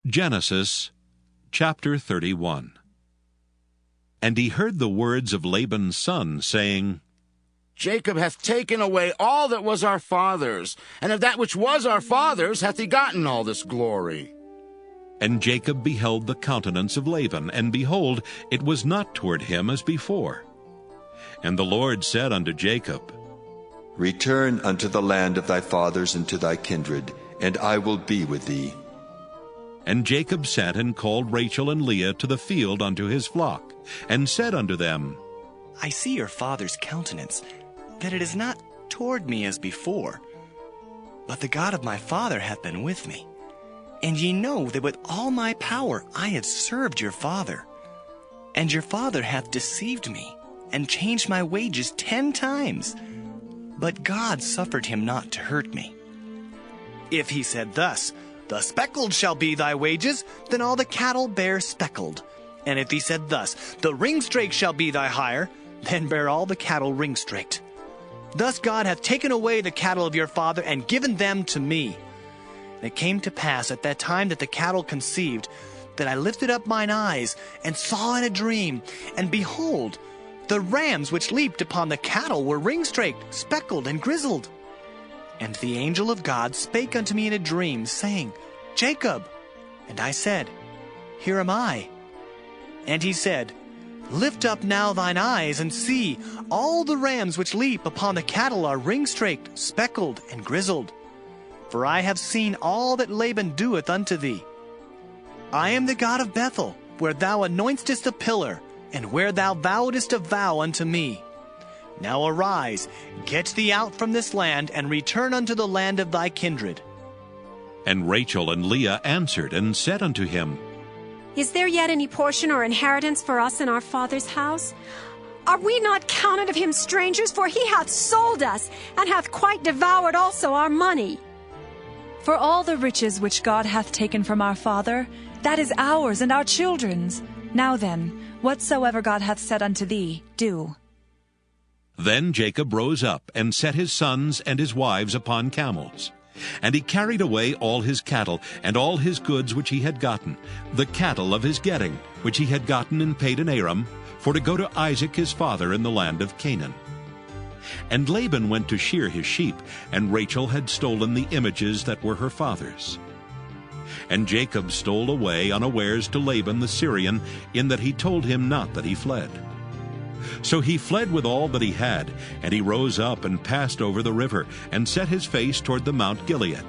Genesis chapter 31. And he heard the words of Laban's son, saying, Jacob hath taken away all that was our father's, and of that which was our father's hath he gotten all this glory. And Jacob beheld the countenance of Laban, and behold, it was not toward him as before. And the Lord said unto Jacob, Return unto the land of thy fathers and to thy kindred, and I will be with thee. And Jacob sent and called Rachel and Leah to the field unto his flock, and said unto them, I see your father's countenance, that it is not toward me as before. But the God of my father hath been with me. And ye know that with all my power I have served your father. And your father hath deceived me, and changed my wages 10 times. But God suffered him not to hurt me. If he said thus, The speckled shall be thy wages, then all the cattle bear speckled. And if he said thus, The ringstraked shall be thy hire, then bear all the cattle ringstraked. Thus God hath taken away the cattle of your father, and given them to me. And it came to pass at that time that the cattle conceived, that I lifted up mine eyes, and saw in a dream, and behold, the rams which leaped upon the cattle were ringstraked, speckled, and grizzled. And the angel of God spake unto me in a dream, saying, Jacob. And I said, Here am I. And he said, Lift up now thine eyes, and see, all the rams which leap upon the cattle are ringstraked, speckled, and grizzled. For I have seen all that Laban doeth unto thee. I am the God of Bethel, where thou anointest a pillar, and where thou vowedest a vow unto me. Now arise, get thee out from this land, and return unto the land of thy kindred. And Rachel and Leah answered and said unto him, Is there yet any portion or inheritance for us in our father's house? Are we not counted of him strangers? For he hath sold us, and hath quite devoured also our money. For all the riches which God hath taken from our father, that is ours and our children's. Now then, whatsoever God hath said unto thee, do. Then Jacob rose up, and set his sons and his wives upon camels. And he carried away all his cattle, and all his goods which he had gotten, the cattle of his getting, which he had gotten in Padan Aram, for to go to Isaac his father in the land of Canaan. And Laban went to shear his sheep, and Rachel had stolen the images that were her father's. And Jacob stole away unawares to Laban the Syrian, in that he told him not that he fled. So he fled with all that he had, and he rose up and passed over the river, and set his face toward the Mount Gilead.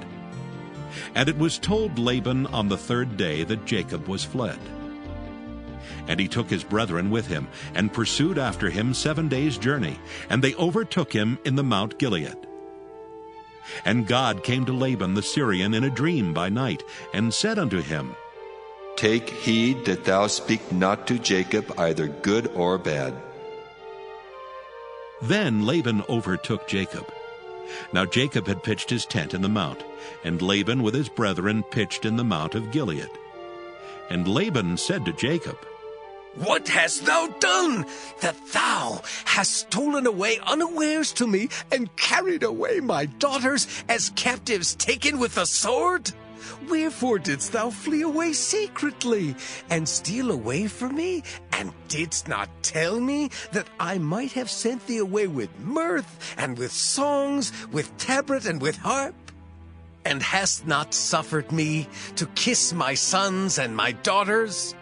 And it was told Laban on the 3rd day that Jacob was fled. And he took his brethren with him, and pursued after him 7 days' journey, and they overtook him in the Mount Gilead. And God came to Laban the Syrian in a dream by night, and said unto him, Take heed that thou speak not to Jacob either good or bad. Then Laban overtook Jacob. Now Jacob had pitched his tent in the mount, and Laban with his brethren pitched in the mount of Gilead. And Laban said to Jacob, What hast thou done, that thou hast stolen away unawares to me, and carried away my daughters as captives taken with the sword? Wherefore didst thou flee away secretly, and steal away from me, and didst not tell me that I might have sent thee away with mirth, and with songs, with tabret, and with harp? And hast not suffered me to kiss my sons and my daughters?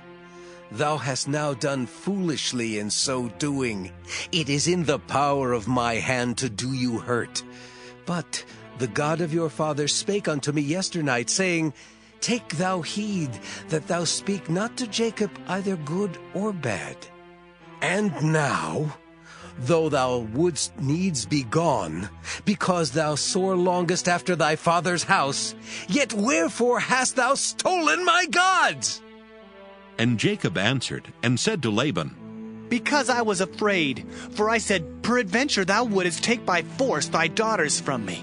Thou hast now done foolishly in so doing. It is in the power of my hand to do you hurt. But the God of your father spake unto me yesternight, saying, Take thou heed that thou speak not to Jacob either good or bad. And now, though thou wouldst needs be gone, because thou sore longest after thy father's house, yet wherefore hast thou stolen my gods? And Jacob answered and said to Laban, Because I was afraid, for I said, Peradventure thou wouldest take by force thy daughters from me.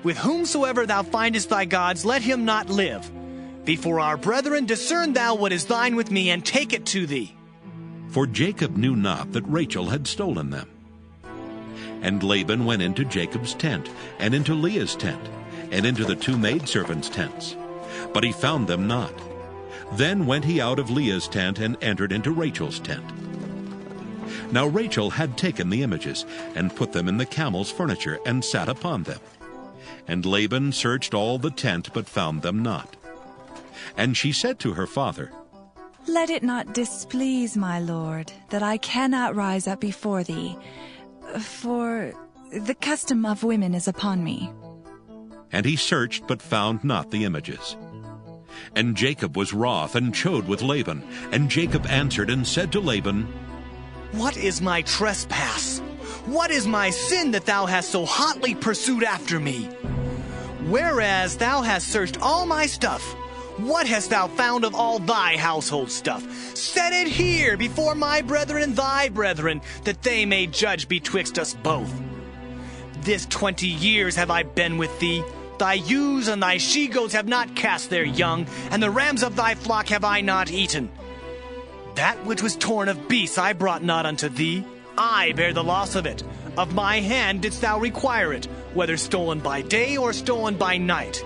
With whomsoever thou findest thy gods, let him not live. Before our brethren, discern thou what is thine with me, and take it to thee. For Jacob knew not that Rachel had stolen them. And Laban went into Jacob's tent, and into Leah's tent, and into the 2 maidservants' tents. But he found them not. Then went he out of Leah's tent and entered into Rachel's tent. Now Rachel had taken the images, and put them in the camel's furniture, and sat upon them. And Laban searched all the tent, but found them not. And she said to her father, Let it not displease my lord, that I cannot rise up before thee, for the custom of women is upon me. And he searched, but found not the images. And Jacob was wroth, and chode with Laban. And Jacob answered and said to Laban, What is my trespass? What is my sin that thou hast so hotly pursued after me? Whereas thou hast searched all my stuff, what hast thou found of all thy household stuff? Set it here before my brethren and thy brethren, that they may judge betwixt us both. This 20 years have I been with thee. Thy ewes and thy she-goats have not cast their young, and the rams of thy flock have I not eaten. That which was torn of beasts I brought not unto thee. I bear the loss of it. Of my hand didst thou require it, whether stolen by day or stolen by night.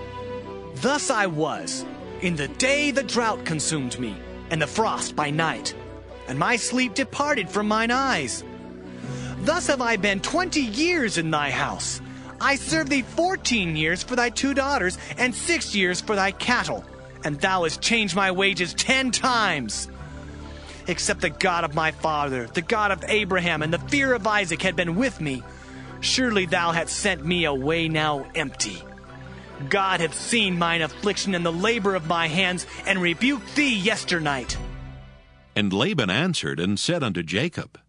Thus I was. In the day the drought consumed me, and the frost by night, and my sleep departed from mine eyes. Thus have I been 20 years in thy house. I served thee 14 years for thy 2 daughters, and 6 years for thy cattle, and thou hast changed my wages 10 times. Except the God of my father, the God of Abraham, and the fear of Isaac had been with me, surely thou hadst sent me away now empty. God hath seen mine affliction and the labor of my hands, and rebuked thee yesternight. And Laban answered and said unto Jacob,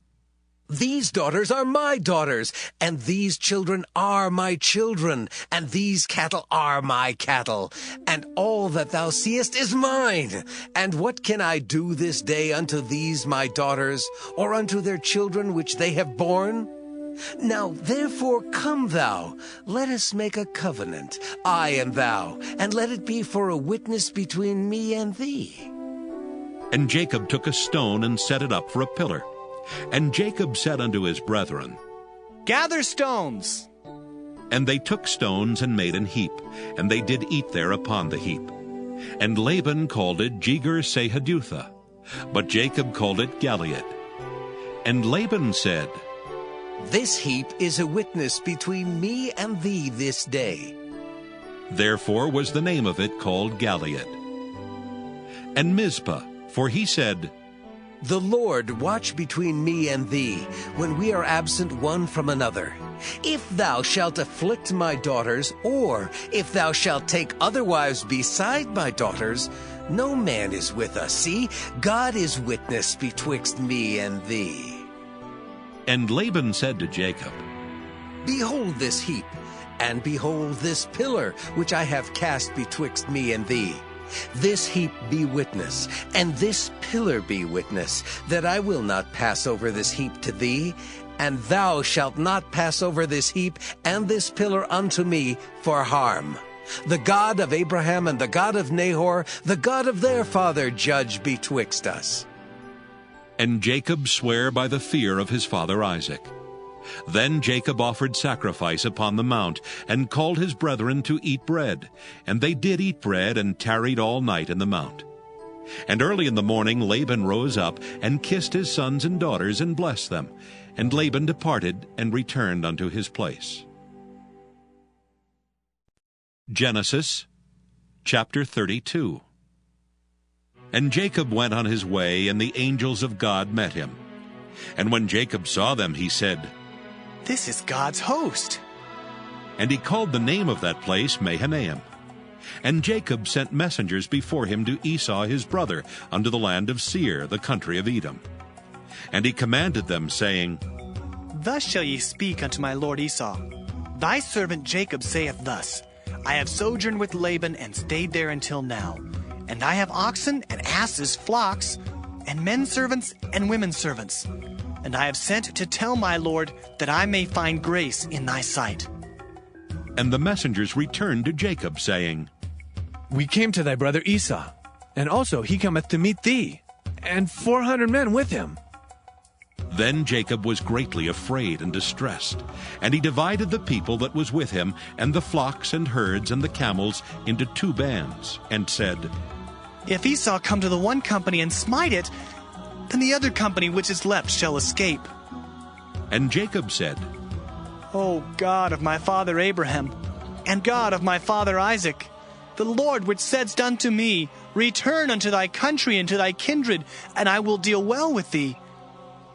These daughters are my daughters, and these children are my children, and these cattle are my cattle, and all that thou seest is mine. And what can I do this day unto these my daughters, or unto their children which they have borne? Now therefore come thou, let us make a covenant, I and thou, and let it be for a witness between me and thee. And Jacob took a stone and set it up for a pillar. And Jacob said unto his brethren, Gather stones. And they took stones and made an heap, and they did eat there upon the heap. And Laban called it Jegar-sahadutha, but Jacob called it Galeed. And Laban said, This heap is a witness between me and thee this day. Therefore was the name of it called Galeed. And Mizpah, for he said, The Lord watch between me and thee, when we are absent one from another. If thou shalt afflict my daughters, or if thou shalt take other wives beside my daughters, no man is with us. See, God is witness betwixt me and thee. And Laban said to Jacob, Behold this heap, and behold this pillar, which I have cast betwixt me and thee. This heap be witness, and this pillar be witness, that I will not pass over this heap to thee, and thou shalt not pass over this heap and this pillar unto me for harm. The God of Abraham and the God of Nahor, the God of their father, judge betwixt us. And Jacob sware by the fear of his father Isaac. Then Jacob offered sacrifice upon the mount, and called his brethren to eat bread. And they did eat bread, and tarried all night in the mount. And early in the morning Laban rose up, and kissed his sons and daughters, and blessed them. And Laban departed, and returned unto his place. Genesis chapter 32. And Jacob went on his way, and the angels of God met him. And when Jacob saw them, he said, This is God's host. And he called the name of that place Mahanaim. And Jacob sent messengers before him to Esau his brother, unto the land of Seir, the country of Edom. And he commanded them, saying, Thus shall ye speak unto my lord Esau. Thy servant Jacob saith thus, I have sojourned with Laban, and stayed there until now. And I have oxen and asses, flocks, and men servants and women servants. And I have sent to tell my lord, that I may find grace in thy sight. And the messengers returned to Jacob, saying, We came to thy brother Esau, and also he cometh to meet thee, and 400 men with him. Then Jacob was greatly afraid and distressed, and he divided the people that was with him, and the flocks and herds and the camels, into 2 bands, and said, If Esau come to the one company and smite it, then the other company which is left shall escape. And Jacob said, O God of my father Abraham, and God of my father Isaac, the Lord which saidst unto me, Return unto thy country and to thy kindred, and I will deal well with thee.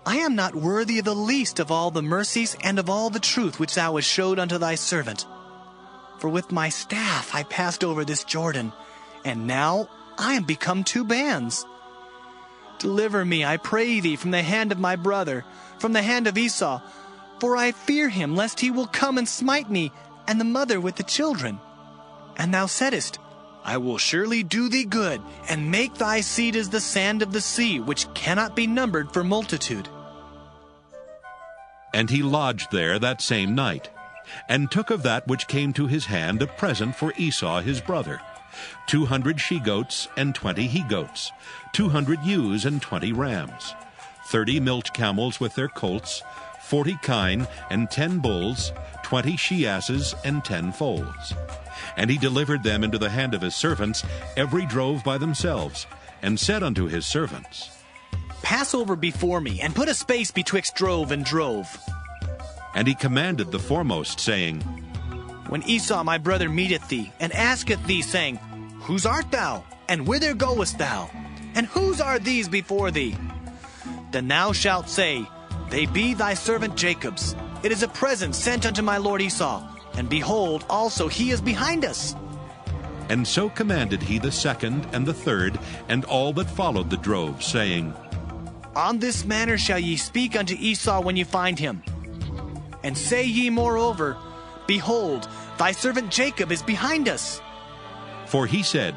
I am not worthy of the least of all the mercies and of all the truth which thou hast showed unto thy servant. For with my staff I passed over this Jordan, and now I am become two bands. Deliver me, I pray thee, from the hand of my brother, from the hand of Esau, for I fear him, lest he will come and smite me, and the mother with the children. And thou saidst, I will surely do thee good, and make thy seed as the sand of the sea, which cannot be numbered for multitude. And he lodged there that same night, and took of that which came to his hand a present for Esau his brother, 200 she-goats and 20 he-goats, 200 ewes and 20 rams, 30 milch camels with their colts, 40 kine and 10 bulls, 20 she-asses and 10 foals. And he delivered them into the hand of his servants, every drove by themselves, and said unto his servants, Pass over before me, and put a space betwixt drove and drove. And he commanded the foremost, saying, When Esau my brother meeteth thee, and asketh thee, saying, Whose art thou? And whither goest thou? And whose are these before thee? Then thou shalt say, They be thy servant Jacob's. It is a present sent unto my lord Esau. And behold, also he is behind us. And so commanded he the second and the third, and all that followed the drove, saying, On this manner shall ye speak unto Esau when ye find him. And say ye moreover, Behold, thy servant Jacob is behind us. For he said,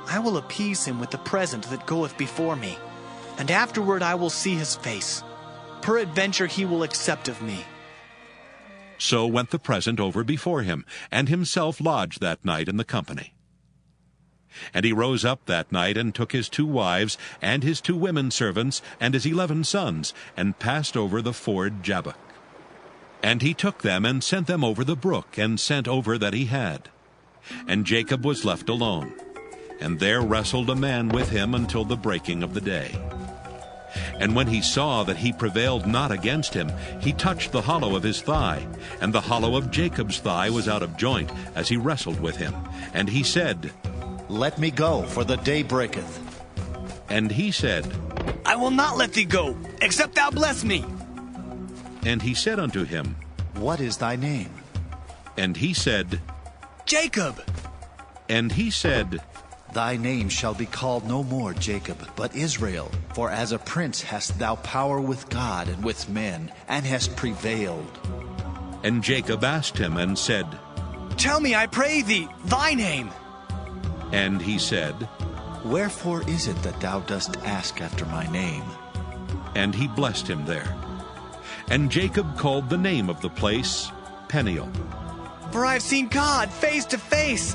I will appease him with the present that goeth before me, and afterward I will see his face. Peradventure he will accept of me. So went the present over before him, and himself lodged that night in the company. And he rose up that night, and took his 2 wives, and his 2 women servants, and his 11 sons, and passed over the ford Jabbok. And he took them, and sent them over the brook, and sent over that he had. And Jacob was left alone, and there wrestled a man with him until the breaking of the day. And when he saw that he prevailed not against him, he touched the hollow of his thigh, and the hollow of Jacob's thigh was out of joint, as he wrestled with him. And he said, Let me go, for the day breaketh. And he said, I will not let thee go, except thou bless me. And he said unto him, What is thy name? And he said, Jacob. And he said, Thy name shall be called no more Jacob, but Israel, for as a prince hast thou power with God and with men, and hast prevailed. And Jacob asked him and said, Tell me, I pray thee, thy name. And he said, Wherefore is it that thou dost ask after my name? And he blessed him there. And Jacob called the name of the place Peniel. For I have seen God face to face,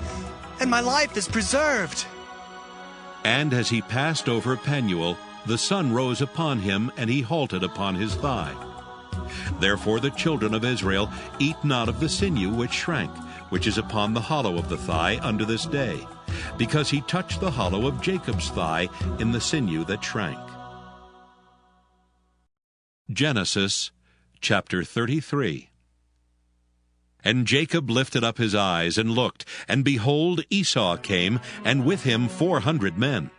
and my life is preserved. And as he passed over Penuel, the sun rose upon him, and he halted upon his thigh. Therefore the children of Israel eat not of the sinew which shrank, which is upon the hollow of the thigh unto this day, because he touched the hollow of Jacob's thigh in the sinew that shrank. Genesis chapter 33. And Jacob lifted up his eyes and looked, and behold, Esau came, and with him 400 men.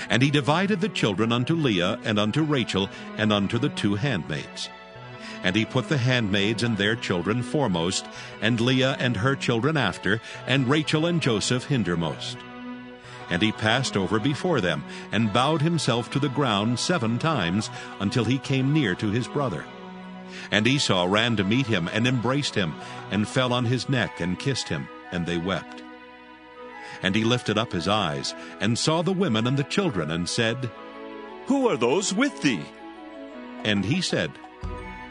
And he divided the children unto Leah, and unto Rachel, and unto the 2 handmaids. And he put the handmaids and their children foremost, and Leah and her children after, and Rachel and Joseph hindermost. And he passed over before them, and bowed himself to the ground 7 times, until he came near to his brother. And Esau ran to meet him, and embraced him, and fell on his neck, and kissed him, and they wept. And he lifted up his eyes, and saw the women and the children, and said, Who are those with thee? And he said,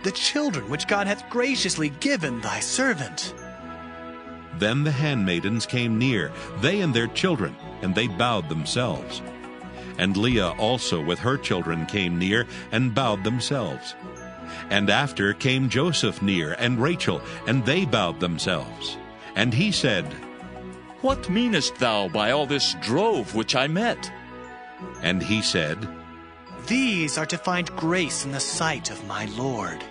The children which God hath graciously given thy servant. Then the handmaidens came near, they and their children, and they bowed themselves. And Leah also with her children came near, and bowed themselves. And after came Joseph near, and Rachel, and they bowed themselves. And he said, What meanest thou by all this drove which I met? And he said, These are to find grace in the sight of my Lord.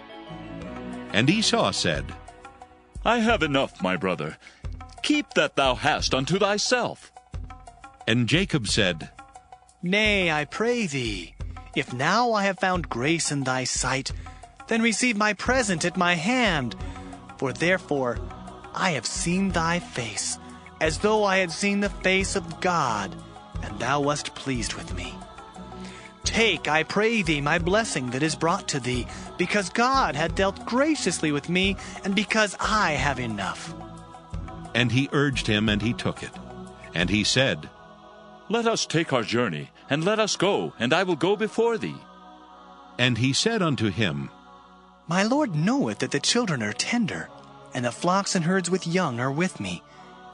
And Esau said, I have enough, my brother. Keep that thou hast unto thyself. And Jacob said, Nay, I pray thee, if now I have found grace in thy sight, then receive my present at my hand. For therefore I have seen thy face, as though I had seen the face of God, and thou wast pleased with me. Take, I pray thee, my blessing that is brought to thee, because God hath dealt graciously with me, and because I have enough. And he urged him, and he took it. And he said, Let us take our journey, and let us go, and I will go before thee. And he said unto him, My Lord knoweth that the children are tender, and the flocks and herds with young are with me.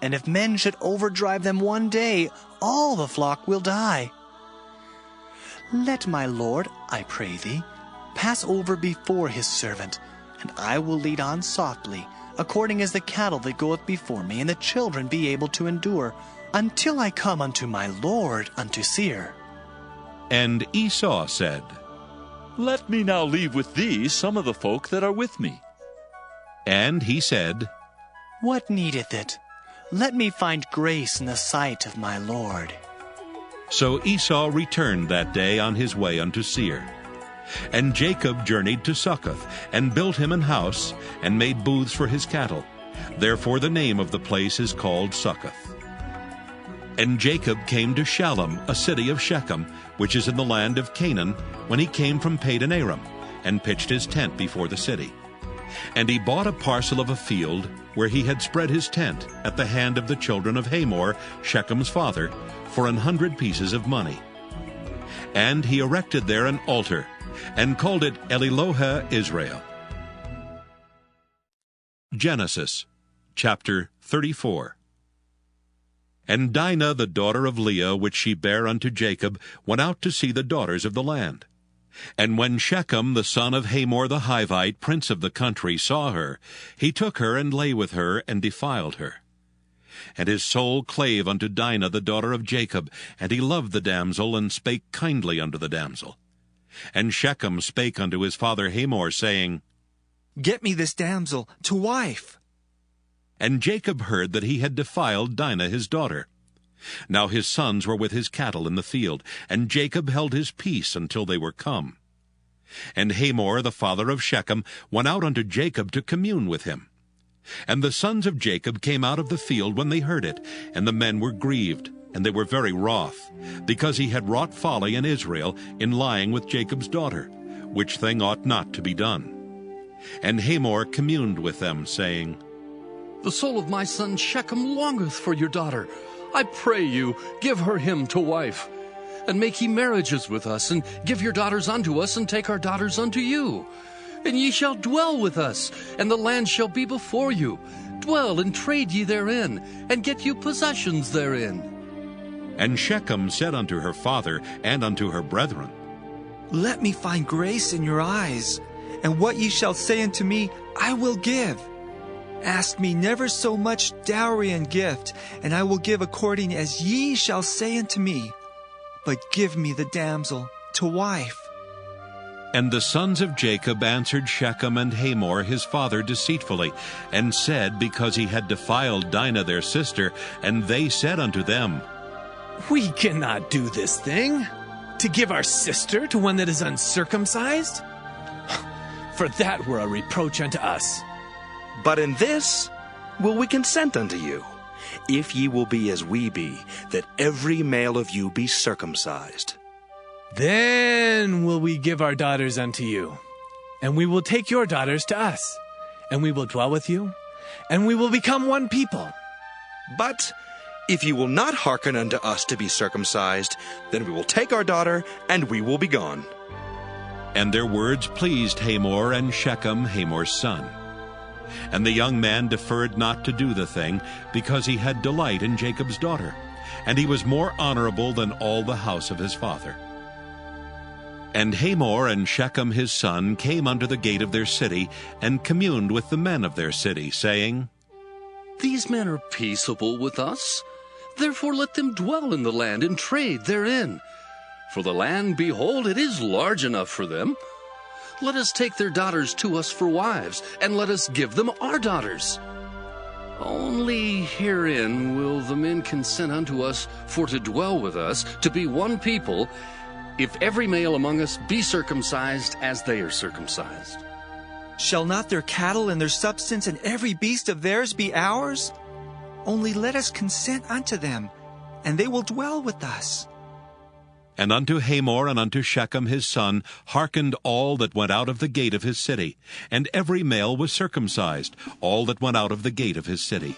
And if men should overdrive them one day, all the flock will die. Let my Lord, I pray thee, pass over before his servant, and I will lead on softly, according as the cattle that goeth before me, and the children be able to endure, until I come unto my Lord unto Seir. And Esau said, Let me now leave with thee some of the folk that are with me. And he said, What needeth it? Let me find grace in the sight of my Lord. So Esau returned that day on his way unto Seir. And Jacob journeyed to Succoth, and built him an house, and made booths for his cattle. Therefore the name of the place is called Succoth. And Jacob came to Shalem, a city of Shechem, which is in the land of Canaan, when he came from Padan Aram, and pitched his tent before the city. And he bought a parcel of a field, where he had spread his tent, at the hand of the children of Hamor, Shechem's father, for 100 pieces of money. And he erected there an altar, and called it Elilohe Israel. Genesis chapter 34. And Dinah, the daughter of Leah, which she bare unto Jacob, went out to see the daughters of the land. And when Shechem, the son of Hamor the Hivite, prince of the country, saw her, he took her, and lay with her, and defiled her. And his soul clave unto Dinah, the daughter of Jacob, and he loved the damsel, and spake kindly unto the damsel. And Shechem spake unto his father Hamor, saying, Get me this damsel to wife. And Jacob heard that he had defiled Dinah his daughter. Now his sons were with his cattle in the field, and Jacob held his peace until they were come. And Hamor, the father of Shechem, went out unto Jacob to commune with him. And the sons of Jacob came out of the field when they heard it, and the men were grieved, and they were very wroth, because he had wrought folly in Israel in lying with Jacob's daughter, which thing ought not to be done. And Hamor communed with them, saying, The soul of my son Shechem longeth for your daughter. I pray you, give her him to wife. And make ye marriages with us, and give your daughters unto us, and take our daughters unto you. And ye shall dwell with us, and the land shall be before you. Dwell and trade ye therein, and get you possessions therein. And Shechem said unto her father and unto her brethren, Let me find grace in your eyes, and what ye shall say unto me I will give. Ask me never so much dowry and gift, and I will give according as ye shall say unto me. But give me the damsel to wife. And the sons of Jacob answered Shechem and Hamor his father deceitfully, and said, because he had defiled Dinah their sister, and they said unto them, We cannot do this thing, to give our sister to one that is uncircumcised. For that were a reproach unto us. But in this will we consent unto you, if ye will be as we be, that every male of you be circumcised. Then will we give our daughters unto you, and we will take your daughters to us, and we will dwell with you, and we will become one people. But if ye will not hearken unto us to be circumcised, then we will take our daughter, and we will be gone. And their words pleased Hamor and Shechem, Hamor's son. And the young man deferred not to do the thing, because he had delight in Jacob's daughter, and he was more honorable than all the house of his father. And Hamor and Shechem his son came unto the gate of their city, and communed with the men of their city, saying, These men are peaceable with us. Therefore let them dwell in the land and trade therein. For the land, behold, it is large enough for them. Let us take their daughters to us for wives, and let us give them our daughters. Only herein will the men consent unto us for to dwell with us, to be one people, if every male among us be circumcised as they are circumcised. Shall not their cattle and their substance and every beast of theirs be ours? Only let us consent unto them, and they will dwell with us. And unto Hamor and unto Shechem his son hearkened all that went out of the gate of his city, and every male was circumcised, all that went out of the gate of his city.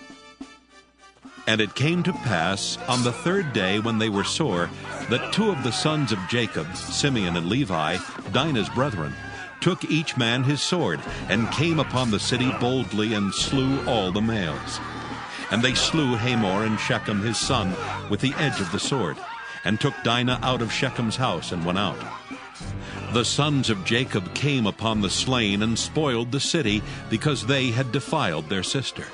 And it came to pass on the third day, when they were sore, that two of the sons of Jacob, Simeon and Levi, Dinah's brethren, took each man his sword, and came upon the city boldly, and slew all the males. And they slew Hamor and Shechem his son with the edge of the sword, and took Dinah out of Shechem's house, and went out. The sons of Jacob came upon the slain, and spoiled the city, because they had defiled their sister.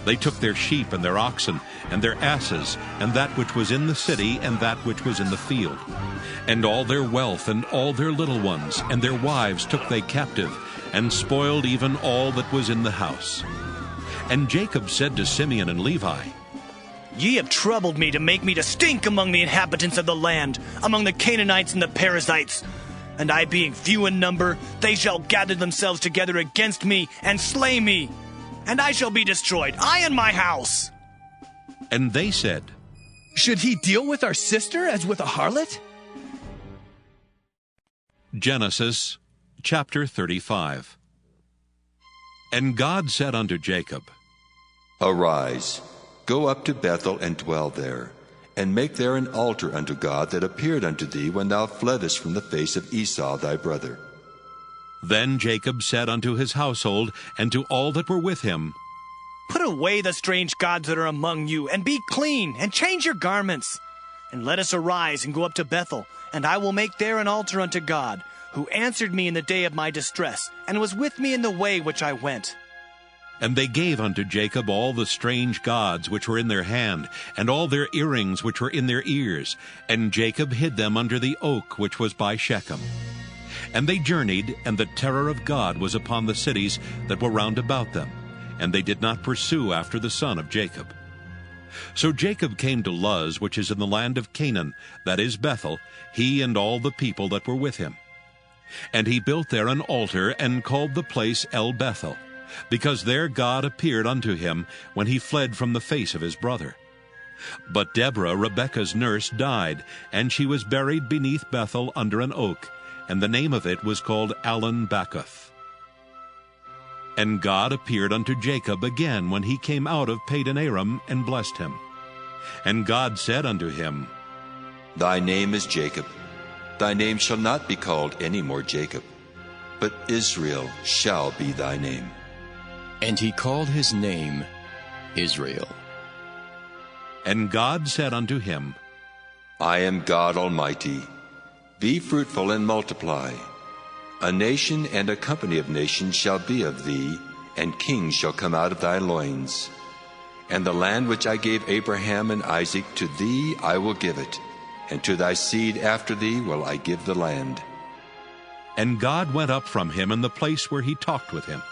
They took their sheep and their oxen, and their asses, and that which was in the city, and that which was in the field. And all their wealth, and all their little ones, and their wives took they captive, and spoiled even all that was in the house. And Jacob said to Simeon and Levi, Ye have troubled me to make me to stink among the inhabitants of the land, among the Canaanites and the Perizzites. And I being few in number, they shall gather themselves together against me, and slay me. And I shall be destroyed, I and my house. And they said, Should he deal with our sister as with a harlot? Genesis chapter 35. And God said unto Jacob, Arise, go up to Bethel and dwell there, and make there an altar unto God that appeared unto thee when thou fleddest from the face of Esau thy brother. Then Jacob said unto his household and to all that were with him, Put away the strange gods that are among you, and be clean, and change your garments. And let us arise and go up to Bethel, and I will make there an altar unto God, who answered me in the day of my distress, and was with me in the way which I went. And they gave unto Jacob all the strange gods which were in their hand, and all their earrings which were in their ears. And Jacob hid them under the oak which was by Shechem. And they journeyed, and the terror of God was upon the cities that were round about them, and they did not pursue after the son of Jacob. So Jacob came to Luz, which is in the land of Canaan, that is Bethel, he and all the people that were with him. And he built there an altar, and called the place El Bethel, because there God appeared unto him when he fled from the face of his brother. But Deborah, Rebekah's nurse, died, and she was buried beneath Bethel under an oak, and the name of it was called Allon Bacuth. And God appeared unto Jacob again when he came out of Padan Aram, and blessed him. And God said unto him, Thy name is Jacob. Thy name shall not be called any more Jacob, but Israel shall be thy name. And he called his name Israel. And God said unto him, I am God Almighty. Be fruitful and multiply. A nation and a company of nations shall be of thee, and kings shall come out of thy loins. And the land which I gave Abraham and Isaac, to thee I will give it, and to thy seed after thee will I give the land. And God went up from him in the place where he talked with him.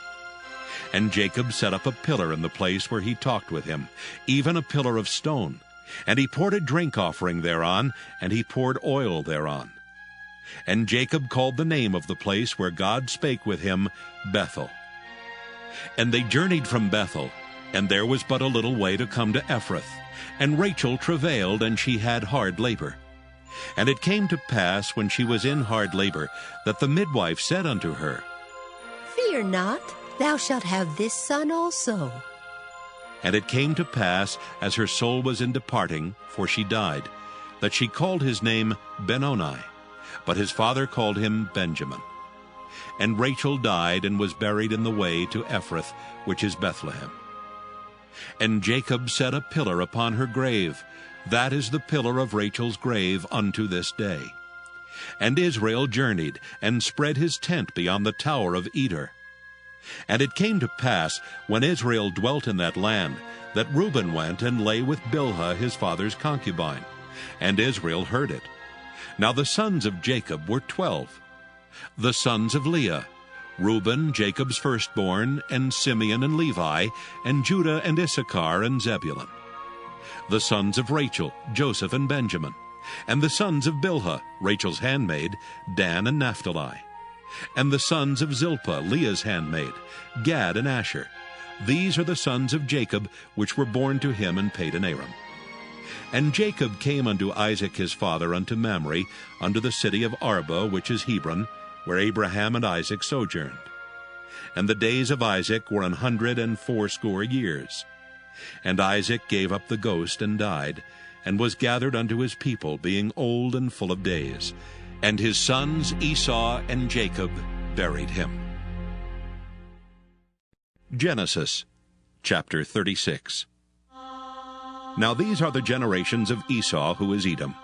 And Jacob set up a pillar in the place where he talked with him, even a pillar of stone. And he poured a drink offering thereon, and he poured oil thereon. And Jacob called the name of the place where God spake with him, Bethel. And they journeyed from Bethel, and there was but a little way to come to Ephrath. And Rachel travailed, and she had hard labor. And it came to pass, when she was in hard labor, that the midwife said unto her, Fear not, thou shalt have this son also. And it came to pass, as her soul was in departing, for she died, that she called his name Benoni, but his father called him Benjamin. And Rachel died, and was buried in the way to Ephrath, which is Bethlehem. And Jacob set a pillar upon her grave. That is the pillar of Rachel's grave unto this day. And Israel journeyed, and spread his tent beyond the tower of Eder. And it came to pass, when Israel dwelt in that land, that Reuben went and lay with Bilhah his father's concubine, and Israel heard it. Now the sons of Jacob were 12. The sons of Leah, Reuben, Jacob's firstborn, and Simeon and Levi, and Judah and Issachar and Zebulun. The sons of Rachel, Joseph and Benjamin. And the sons of Bilhah, Rachel's handmaid, Dan and Naphtali. And the sons of Zilpah, Leah's handmaid, Gad and Asher. These are the sons of Jacob, which were born to him in Padan Aram. And Jacob came unto Isaac his father unto Mamre, unto the city of Arba, which is Hebron, where Abraham and Isaac sojourned. And the days of Isaac were 180 years. And Isaac gave up the ghost and died, and was gathered unto his people, being old and full of days. And his sons Esau and Jacob buried him. Genesis chapter 36. Now these are the generations of Esau, who is Edom.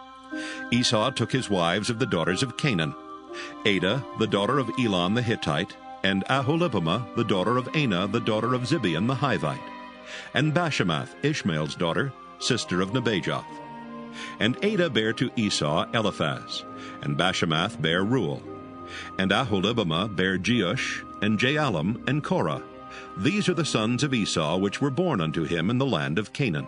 Esau took his wives of the daughters of Canaan, Adah, the daughter of Elon the Hittite, and Aholibamah, the daughter of Anah, the daughter of Zibeon the Hivite, and Bashemath, Ishmael's daughter, sister of Nebajoth. And Adah bare to Esau Eliphaz, and Bashemath bare Reuel, and Aholibamah bare Jeush, and Jaalam, and Korah. These are the sons of Esau, which were born unto him in the land of Canaan.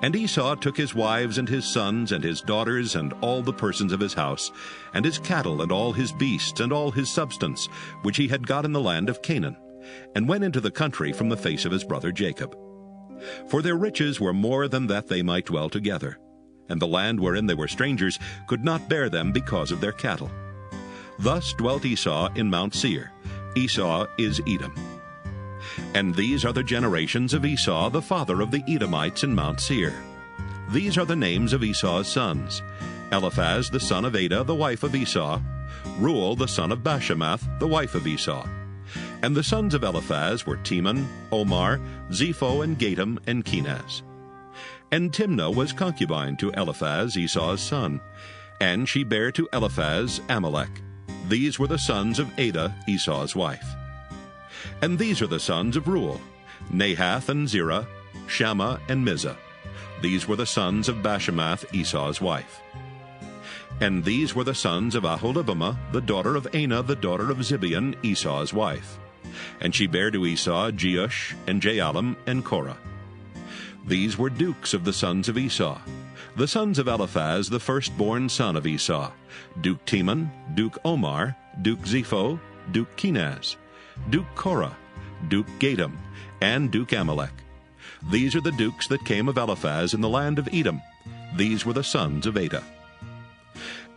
And Esau took his wives and his sons and his daughters and all the persons of his house, and his cattle and all his beasts and all his substance, which he had got in the land of Canaan, and went into the country from the face of his brother Jacob. For their riches were more than that they might dwell together, and the land wherein they were strangers could not bear them because of their cattle. Thus dwelt Esau in Mount Seir. Esau is Edom. And these are the generations of Esau, the father of the Edomites in Mount Seir. These are the names of Esau's sons: Eliphaz the son of Adah, the wife of Esau; Reuel the son of Bashemath, the wife of Esau. And the sons of Eliphaz were Teman, Omar, Zepho, and Gatam, and Kenaz. And Timnah was concubine to Eliphaz, Esau's son, and she bare to Eliphaz Amalek. These were the sons of Adah, Esau's wife. And these are the sons of Reuel: Nahath and Zerah, Shammah and Mizah. These were the sons of Bashemath, Esau's wife. And these were the sons of Aholibamah, the daughter of Anah, the daughter of Zibeon, Esau's wife. And she bare to Esau Jeush, and Jaalam, and Korah. These were dukes of the sons of Esau. The sons of Eliphaz, the firstborn son of Esau: Duke Teman, Duke Omar, Duke Zepho, Duke Kenaz, Duke Korah, Duke Gatam, and Duke Amalek. These are the dukes that came of Eliphaz in the land of Edom. These were the sons of Adah.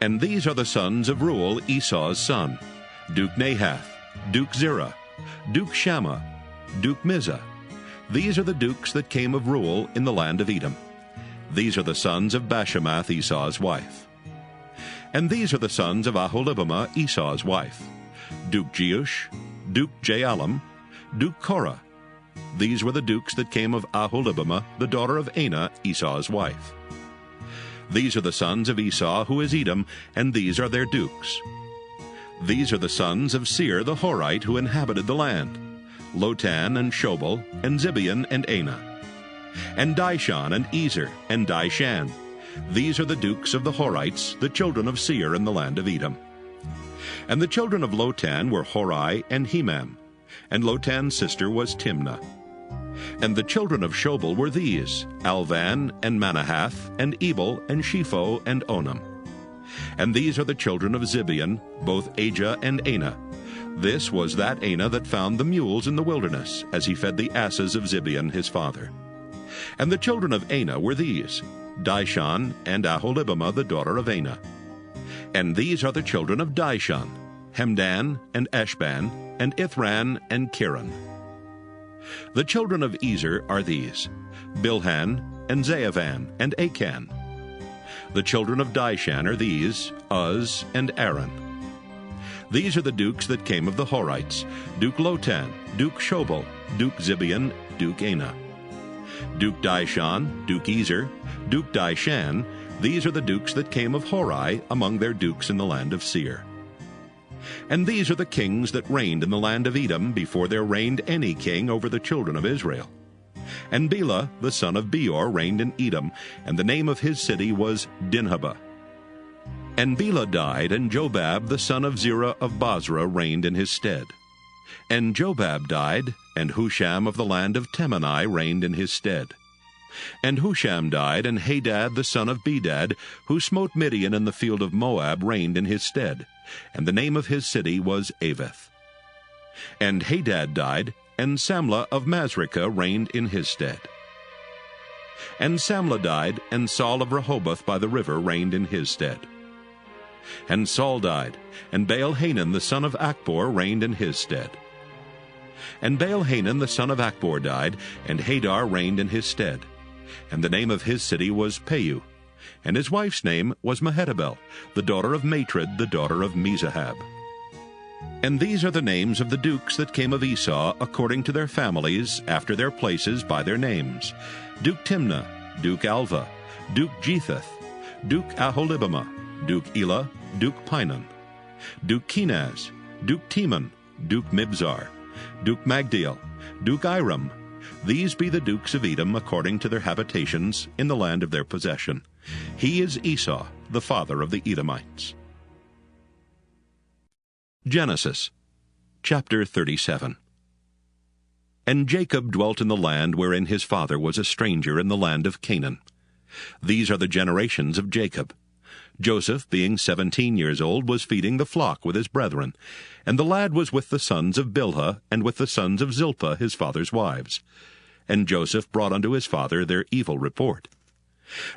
And these are the sons of Reuel, Esau's son: Duke Nahath, Duke Zerah, Duke Shammah, Duke Mizah. These are the dukes that came of Reuel in the land of Edom. These are the sons of Bashemath, Esau's wife. And these are the sons of Aholibamah, Esau's wife: Duke Jeush, Duke Jaalam, Duke Korah. These were the dukes that came of Aholibamah, the daughter of Anah, Esau's wife. These are the sons of Esau, who is Edom, and these are their dukes. These are the sons of Seir the Horite, who inhabited the land: Lotan and Shobal, and Zibeon and Anah, and Dishon and Ezer and Dishan. These are the dukes of the Horites, the children of Seir in the land of Edom. And the children of Lotan were Hori and Hemam, and Lotan's sister was Timnah. And the children of Shobal were these: Alvan and Manahath, and Ebal, and Shepho, and Onam. And these are the children of Zibeon, both Ajah and Anah. This was that Anah that found the mules in the wilderness, as he fed the asses of Zibeon his father. And the children of Anah were these: Dishon and Aholibamah, the daughter of Anah. And these are the children of Dishon: Hemdan, and Eshban, and Ithran, and Kiran. The children of Ezer are these: Bilhan, and Zaavan, and Achan. The children of Dishan are these: Uz, and Aaron. These are the dukes that came of the Horites: Duke Lotan, Duke Shobal, Duke Zibeon, Duke Anah. Duke Dishon, Duke Ezer, Duke Dishan. These are the dukes that came of Hori among their dukes in the land of Seir. And these are the kings that reigned in the land of Edom before there reigned any king over the children of Israel. And Bela, the son of Beor, reigned in Edom, and the name of his city was Dinhabah. And Bela died, and Jobab, the son of Zerah of Bozrah, reigned in his stead. And Jobab died, and Husham of the land of Temani reigned in his stead. And Husham died, and Hadad the son of Bedad, who smote Midian in the field of Moab, reigned in his stead, and the name of his city was Avith. And Hadad died, and Samlah of Masrekah reigned in his stead. And Samlah died, and Saul of Rehoboth by the river reigned in his stead. And Saul died, and Baal-Hanan the son of Achbor reigned in his stead. And Baal-Hanan the son of Achbor died, and Hadar reigned in his stead. And the name of his city was Peu, and his wife's name was Mehetabel, the daughter of Matred, the daughter of Mezahab. And these are the names of the dukes that came of Esau, according to their families, after their places, by their names: Duke Timnah, Duke Alva, Duke Jetheth, Duke Aholibamah, Duke Elah, Duke Pinon, Duke Kenaz, Duke Teman, Duke Mibzar, Duke Magdiel, Duke Iram. These be the dukes of Edom according to their habitations in the land of their possession. He is Esau, the father of the Edomites. Genesis chapter 37. And Jacob dwelt in the land wherein his father was a stranger, in the land of Canaan. These are the generations of Jacob. Joseph, being 17 years old, was feeding the flock with his brethren, and the lad was with the sons of Bilhah, and with the sons of Zilpah his father's wives. And Joseph brought unto his father their evil report.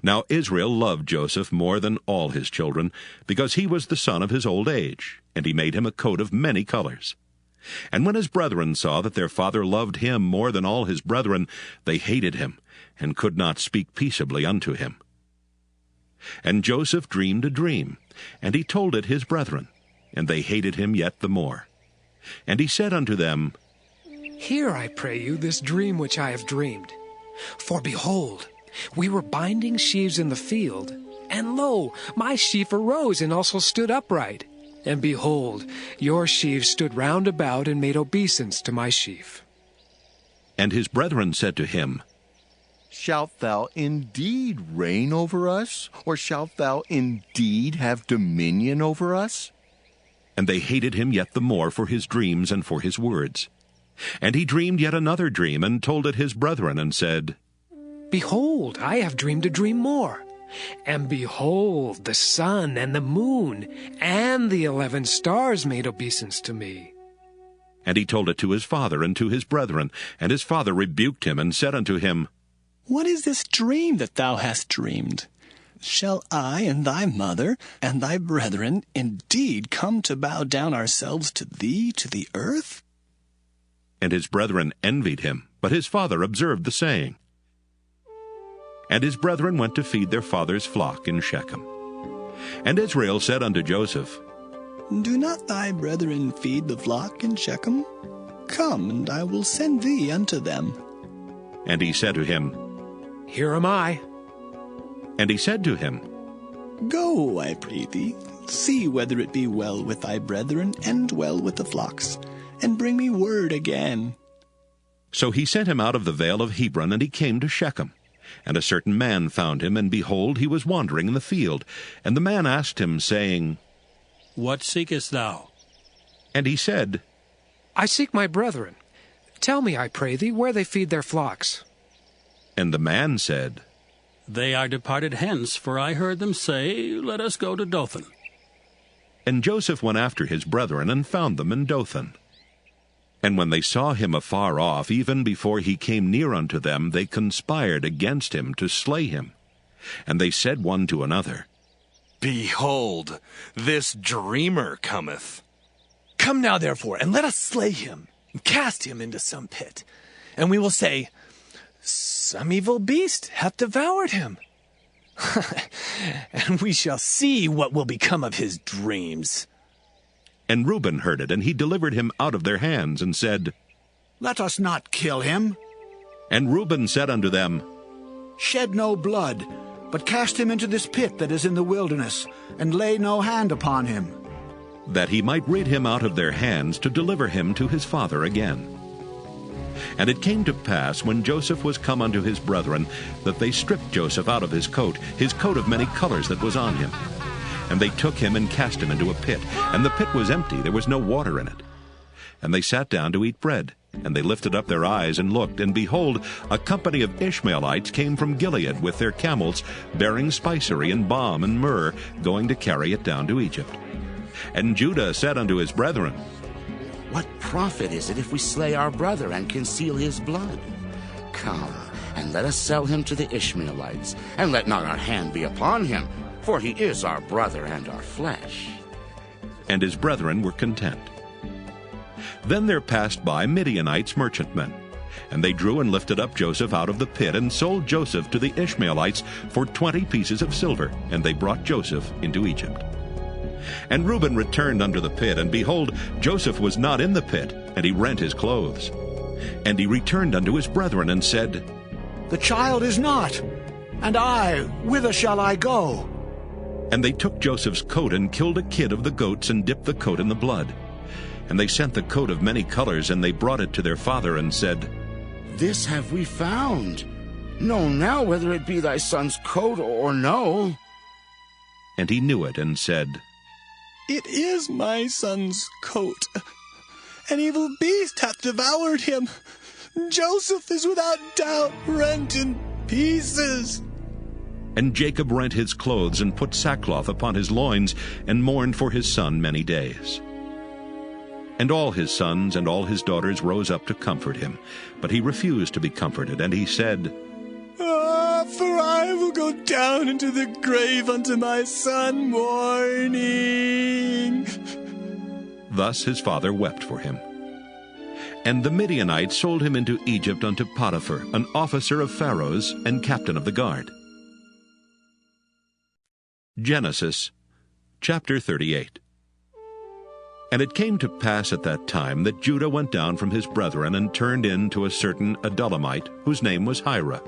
Now Israel loved Joseph more than all his children, because he was the son of his old age, and he made him a coat of many colors. And when his brethren saw that their father loved him more than all his brethren, they hated him, and could not speak peaceably unto him. And Joseph dreamed a dream, and he told it his brethren, and they hated him yet the more. And he said unto them, Hear, I pray you, this dream which I have dreamed. For behold, we were binding sheaves in the field, and lo, my sheaf arose and also stood upright. And behold, your sheaves stood round about and made obeisance to my sheaf. And his brethren said to him, Shalt thou indeed reign over us, or shalt thou indeed have dominion over us? And they hated him yet the more for his dreams and for his words. And he dreamed yet another dream, and told it his brethren, and said, Behold, I have dreamed a dream more. And behold, the sun and the moon and the 11 stars made obeisance to me. And he told it to his father and to his brethren. And his father rebuked him, and said unto him, What is this dream that thou hast dreamed? Shall I and thy mother and thy brethren indeed come to bow down ourselves to thee to the earth? And his brethren envied him, but his father observed the saying. And his brethren went to feed their father's flock in Shechem. And Israel said unto Joseph, Do not thy brethren feed the flock in Shechem? Come, and I will send thee unto them. And he said to him, Here am I. And he said to him, Go, I pray thee, see whether it be well with thy brethren, and well with the flocks, and bring me word again. So he sent him out of the vale of Hebron, and he came to Shechem. And a certain man found him, and behold, he was wandering in the field. And the man asked him, saying, What seekest thou? And he said, I seek my brethren. Tell me, I pray thee, where they feed their flocks. And the man said, They are departed hence, for I heard them say, Let us go to Dothan. And Joseph went after his brethren, and found them in Dothan. And when they saw him afar off, even before he came near unto them, they conspired against him to slay him. And they said one to another, Behold, this dreamer cometh. Come now, therefore, and let us slay him, and cast him into some pit. And we will say, Some evil beast hath devoured him. And we shall see what will become of his dreams. And Reuben heard it, and he delivered him out of their hands, and said, Let us not kill him. And Reuben said unto them, Shed no blood, but cast him into this pit that is in the wilderness, and lay no hand upon him. that he might rid him out of their hands to deliver him to his father again. And it came to pass, when Joseph was come unto his brethren, that they stripped Joseph out of his coat of many colors that was on him. And they took him and cast him into a pit, and the pit was empty, there was no water in it. And they sat down to eat bread, and they lifted up their eyes and looked, and behold, a company of Ishmaelites came from Gilead with their camels, bearing spicery and balm and myrrh, going to carry it down to Egypt. And Judah said unto his brethren, What profit is it if we slay our brother and conceal his blood? Come, and let us sell him to the Ishmaelites, and let not our hand be upon him, for he is our brother and our flesh. And his brethren were content. Then there passed by Midianites merchantmen, and they drew and lifted up Joseph out of the pit, and sold Joseph to the Ishmaelites for 20 pieces of silver, and they brought Joseph into Egypt. And Reuben returned unto the pit, and behold, Joseph was not in the pit, and he rent his clothes. And he returned unto his brethren, and said, The child is not, and I, whither shall I go? And they took Joseph's coat, and killed a kid of the goats, and dipped the coat in the blood. And they sent the coat of many colors, and they brought it to their father, and said, This have we found. Know now whether it be thy son's coat or no. And he knew it, and said, It is my son's coat. An evil beast hath devoured him. Joseph is without doubt rent in pieces. And Jacob rent his clothes, and put sackcloth upon his loins, and mourned for his son many days. And all his sons and all his daughters rose up to comfort him. But he refused to be comforted, and he said, For I will go down into the grave unto my son mourning. Thus his father wept for him. And the Midianites sold him into Egypt unto Potiphar, an officer of Pharaoh's, and captain of the guard. Genesis chapter 38. And it came to pass at that time that Judah went down from his brethren, and turned in to a certain Adullamite, whose name was Hira.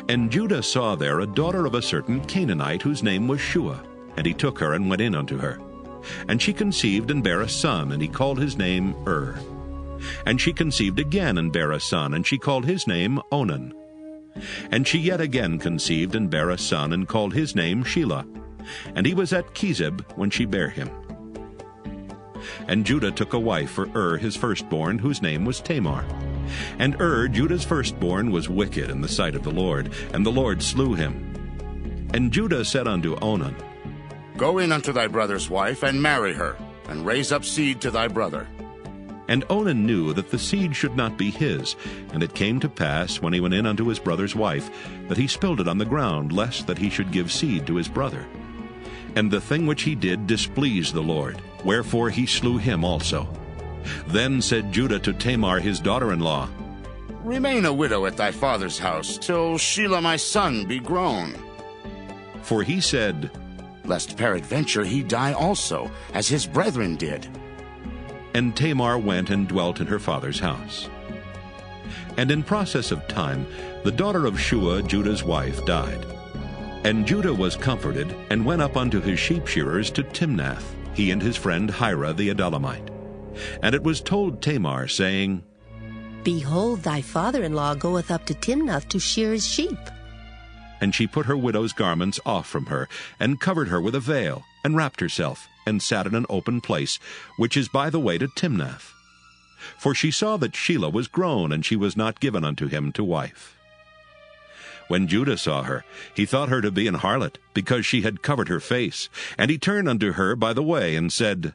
And Judah saw there a daughter of a certain Canaanite, whose name was Shua. And he took her, and went in unto her. And she conceived, and bare a son, and he called his name And she conceived again, and bare a son, and she called his name Onan. And she yet again conceived, and bare a son, and called his name Shelah. And he was at Chezib when she bare him. And Judah took a wife for his firstborn, whose name was Tamar. And Judah's firstborn, was wicked in the sight of the Lord, and the Lord slew him. And Judah said unto Onan, Go in unto thy brother's wife, and marry her, and raise up seed to thy brother. And Onan knew that the seed should not be his. And it came to pass, when he went in unto his brother's wife, that he spilled it on the ground, lest that he should give seed to his brother. And the thing which he did displeased the Lord, wherefore he slew him also. Then said Judah to Tamar his daughter-in-law, Remain a widow at thy father's house, till Shelah my son be grown. For he said, Lest peradventure he die also, as his brethren did. And Tamar went and dwelt in her father's house. And in process of time, the daughter of Shua, Judah's wife, died. And Judah was comforted, and went up unto his sheep shearers to Timnath, he and his friend Hira the Adullamite. And it was told Tamar, saying, Behold, thy father-in-law goeth up to Timnath to shear his sheep. And she put her widow's garments off from her, and covered her with a veil, and wrapped herself, and sat in an open place, which is by the way to Timnath. For she saw that Shelah was grown, and she was not given unto him to wife. When Judah saw her, he thought her to be an harlot, because she had covered her face. And he turned unto her by the way, and said,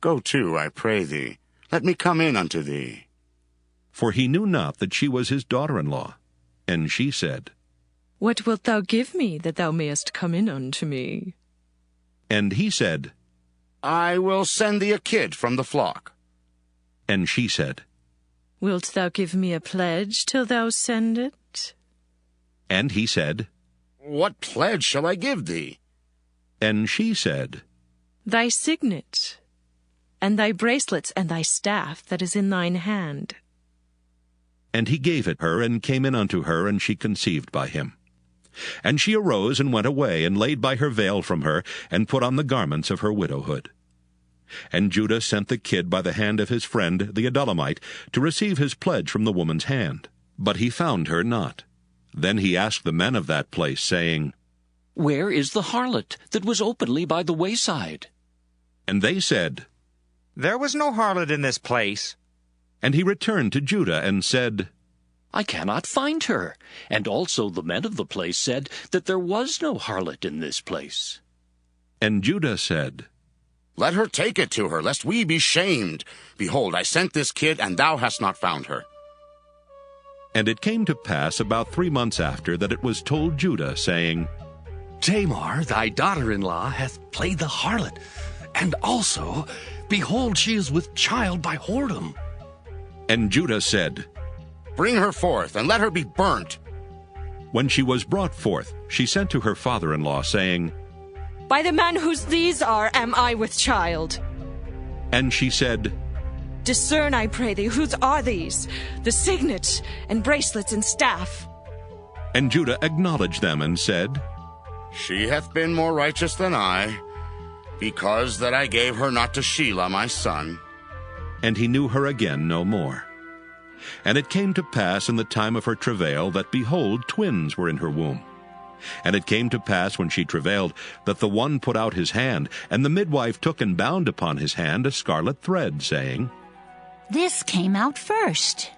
Go to, I pray thee, let me come in unto thee. For he knew not that she was his daughter-in-law. And she said, What wilt thou give me, that thou mayest come in unto me? And he said, I will send thee a kid from the flock. And she said, Wilt thou give me a pledge till thou send it? And he said, What pledge shall I give thee? And she said, Thy signet, and thy bracelets, and thy staff that is in thine hand. And he gave it her, and came in unto her, and she conceived by him. And she arose, and went away, and laid by her veil from her, and put on the garments of her widowhood. And Judah sent the kid by the hand of his friend the Adullamite to receive his pledge from the woman's hand. But he found her not. Then he asked the men of that place, saying, Where is the harlot that was openly by the wayside? And they said, There was no harlot in this place. And he returned to Judah and said, I cannot find her. And also the men of the place said that there was no harlot in this place. And Judah said, Let her take it to her, lest we be shamed. Behold, I sent this kid, and thou hast not found her. And it came to pass about 3 months after that it was told Judah, saying, Tamar, thy daughter-in-law, hath played the harlot, and also, behold, she is with child by whoredom. And Judah said, Bring her forth, and let her be burnt. When she was brought forth, she sent to her father-in-law, saying, By the man whose these are am I with child. And she said, Discern, I pray thee, whose are these, the signet, and bracelets, and staff? And Judah acknowledged them, and said, She hath been more righteous than I, because that I gave her not to Shelah my son. And he knew her again no more. And it came to pass in the time of her travail that, behold, twins were in her womb. And it came to pass when she travailed that the one put out his hand, and the midwife took and bound upon his hand a scarlet thread, saying, This came out first.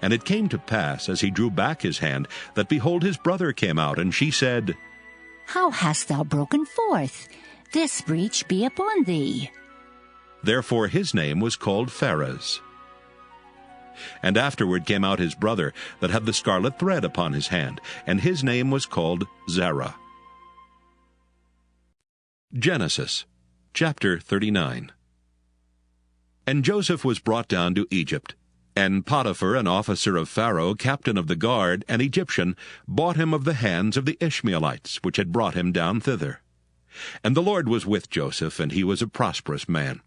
And it came to pass, as he drew back his hand, that, behold, his brother came out, and she said, How hast thou broken forth? This breach be upon thee. Therefore his name was called Pharez. And afterward came out his brother that had the scarlet thread upon his hand, and his name was called Zerah. Genesis chapter 39. And Joseph was brought down to Egypt, and Potiphar, an officer of Pharaoh, captain of the guard, an Egyptian, bought him of the hands of the Ishmaelites, which had brought him down thither. And the Lord was with Joseph, and he was a prosperous man,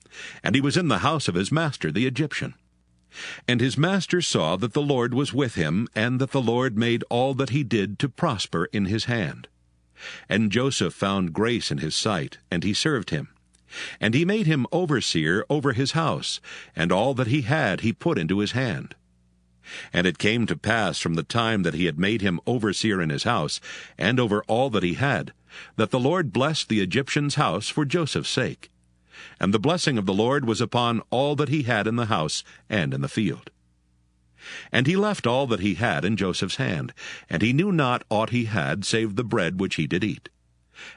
and he was in the house of his master the Egyptian. And his master saw that the Lord was with him, and that the Lord made all that he did to prosper in his hand. And Joseph found grace in his sight, and he served him. And he made him overseer over his house, and all that he had he put into his hand. And it came to pass from the time that he had made him overseer in his house, and over all that he had, that the Lord blessed the Egyptian's house for Joseph's sake. And the blessing of the Lord was upon all that he had in the house and in the field. And he left all that he had in Joseph's hand, and he knew not aught he had save the bread which he did eat.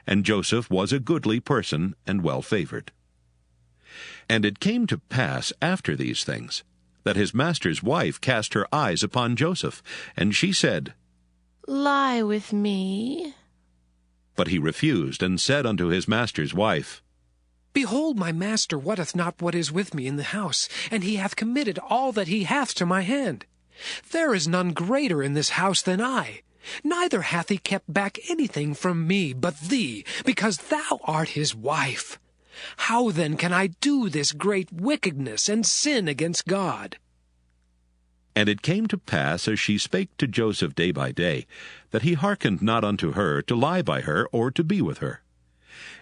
And Joseph was a goodly person and well-favored. And it came to pass after these things, that his master's wife cast her eyes upon Joseph, and she said, Lie with me. But he refused, and said unto his master's wife, Behold, my master wotteth not what is with me in the house, and he hath committed all that he hath to my hand. There is none greater in this house than I. Neither hath he kept back anything from me but thee, because thou art his wife. How then can I do this great wickedness and sin against God? And it came to pass, as she spake to Joseph day by day, that he hearkened not unto her to lie by her or to be with her.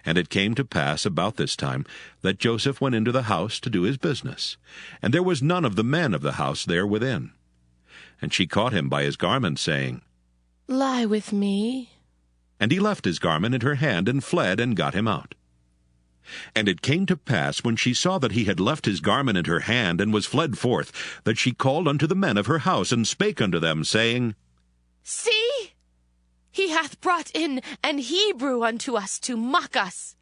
And it came to pass about this time that Joseph went into the house to do his business, and there was none of the men of the house there within. And she caught him by his garment, saying, Lie with me. And he left his garment in her hand, and fled, and got him out. And it came to pass, when she saw that he had left his garment in her hand, and was fled forth, that she called unto the men of her house, and spake unto them, saying, See, he hath brought in an Hebrew unto us to mock us.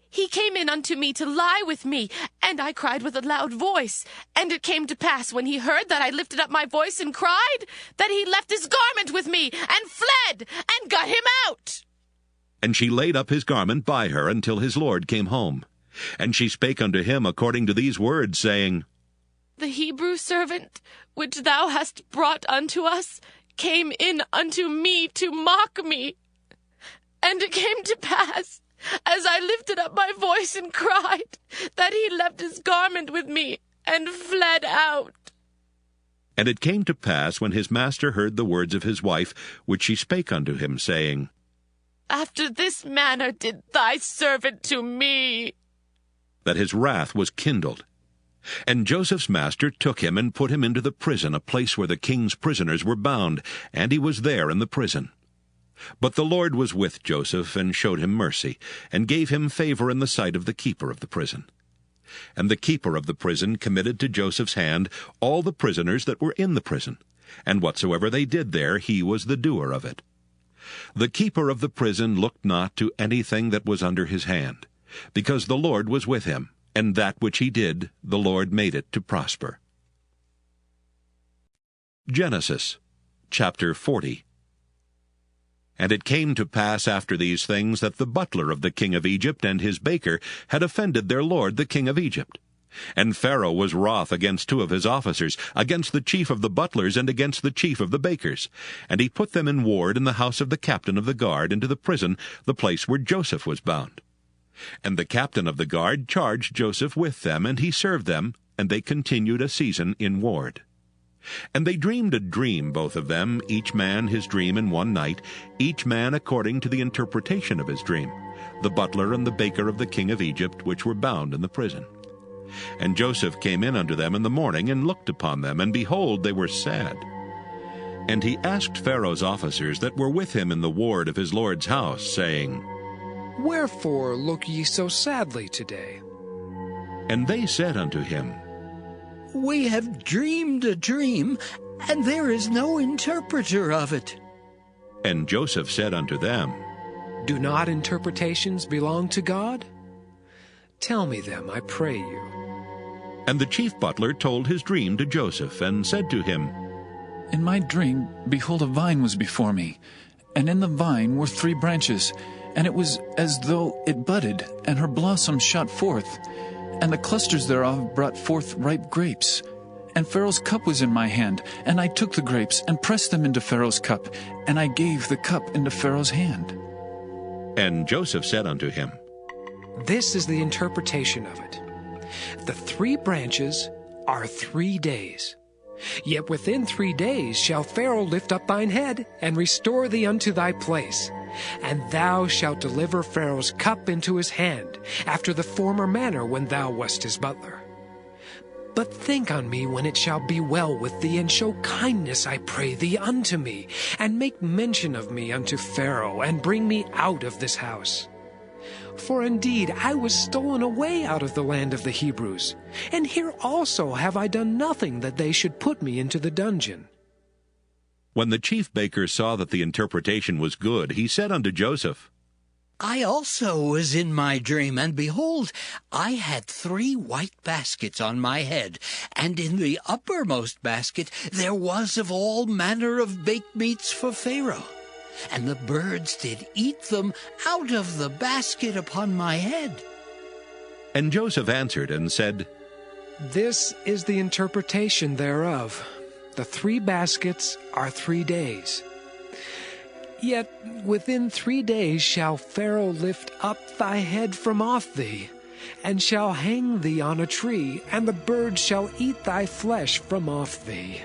He came in unto me to lie with me, and I cried with a loud voice. And it came to pass, when he heard that I lifted up my voice and cried, that he left his garment with me, and fled, and got him out. And she laid up his garment by her until his lord came home. And she spake unto him according to these words, saying, The Hebrew servant, which thou hast brought unto us, came in unto me to mock me. And it came to pass, as I lifted up my voice and cried, that he left his garment with me, and fled out. And it came to pass, when his master heard the words of his wife, which she spake unto him, saying, After this manner did thy servant to me. that his wrath was kindled. And Joseph's master took him and put him into the prison, a place where the king's prisoners were bound, and he was there in the prison. But the Lord was with Joseph, and showed him mercy, and gave him favor in the sight of the keeper of the prison. And the keeper of the prison committed to Joseph's hand all the prisoners that were in the prison, and whatsoever they did there, he was the doer of it. The keeper of the prison looked not to anything that was under his hand, because the Lord was with him, and that which he did, the Lord made it to prosper. Genesis chapter 40. And it came to pass after these things that the butler of the king of Egypt and his baker had offended their lord the king of Egypt. And Pharaoh was wroth against two of his officers, against the chief of the butlers and against the chief of the bakers. And he put them in ward in the house of the captain of the guard into the prison, the place where Joseph was bound. And the captain of the guard charged Joseph with them, and he served them, and they continued a season in ward. And they dreamed a dream, both of them, each man his dream in one night, each man according to the interpretation of his dream, the butler and the baker of the king of Egypt, which were bound in the prison. And Joseph came in unto them in the morning, and looked upon them, and behold, they were sad. And he asked Pharaoh's officers that were with him in the ward of his lord's house, saying, Wherefore look ye so sadly today? And they said unto him, We have dreamed a dream, and there is no interpreter of it. And Joseph said unto them, Do not interpretations belong to God? Tell me them, I pray you. And the chief butler told his dream to Joseph, and said to him, In my dream, behold, a vine was before me, and in the vine were 3 branches, and it was as though it budded, and her blossoms shot forth, and the clusters thereof brought forth ripe grapes. And Pharaoh's cup was in my hand, and I took the grapes, and pressed them into Pharaoh's cup, and I gave the cup into Pharaoh's hand. And Joseph said unto him, This is the interpretation of it. The 3 branches are 3 days. Yet within 3 days shall Pharaoh lift up thine head, and restore thee unto thy place. And thou shalt deliver Pharaoh's cup into his hand, after the former manner when thou wast his butler. But think on me when it shall be well with thee, and show kindness, I pray thee, unto me, and make mention of me unto Pharaoh, and bring me out of this house. For indeed I was stolen away out of the land of the Hebrews, and here also have I done nothing that they should put me into the dungeon. When the chief baker saw that the interpretation was good, he said unto Joseph, I also was in my dream, and behold, I had 3 white baskets on my head, and in the uppermost basket there was of all manner of baked meats for Pharaoh. And the birds did eat them out of the basket upon my head. And Joseph answered and said, This is the interpretation thereof. The 3 baskets are 3 days. Yet within 3 days shall Pharaoh lift up thy head from off thee, and shall hang thee on a tree, and the birds shall eat thy flesh from off thee.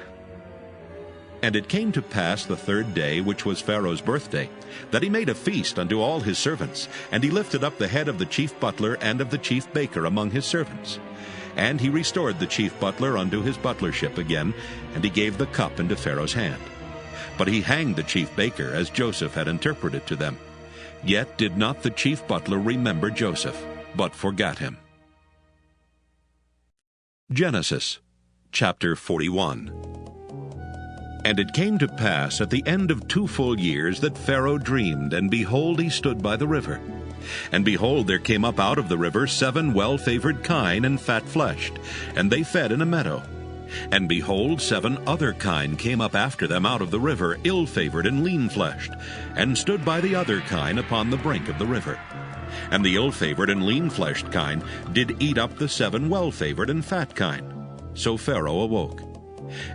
And it came to pass the 3rd day, which was Pharaoh's birthday, that he made a feast unto all his servants, and he lifted up the head of the chief butler and of the chief baker among his servants. And he restored the chief butler unto his butlership again, and he gave the cup into Pharaoh's hand. But he hanged the chief baker, as Joseph had interpreted to them. Yet did not the chief butler remember Joseph, but forgat him. Genesis chapter 41. And it came to pass at the end of 2 full years that Pharaoh dreamed, and behold, he stood by the river. And behold, there came up out of the river 7 well-favored kine and fat-fleshed, and they fed in a meadow. And behold, 7 other kine came up after them out of the river, ill-favored and lean-fleshed, and stood by the other kine upon the brink of the river. And the ill-favored and lean-fleshed kine did eat up the 7 well-favored and fat kine. So Pharaoh awoke.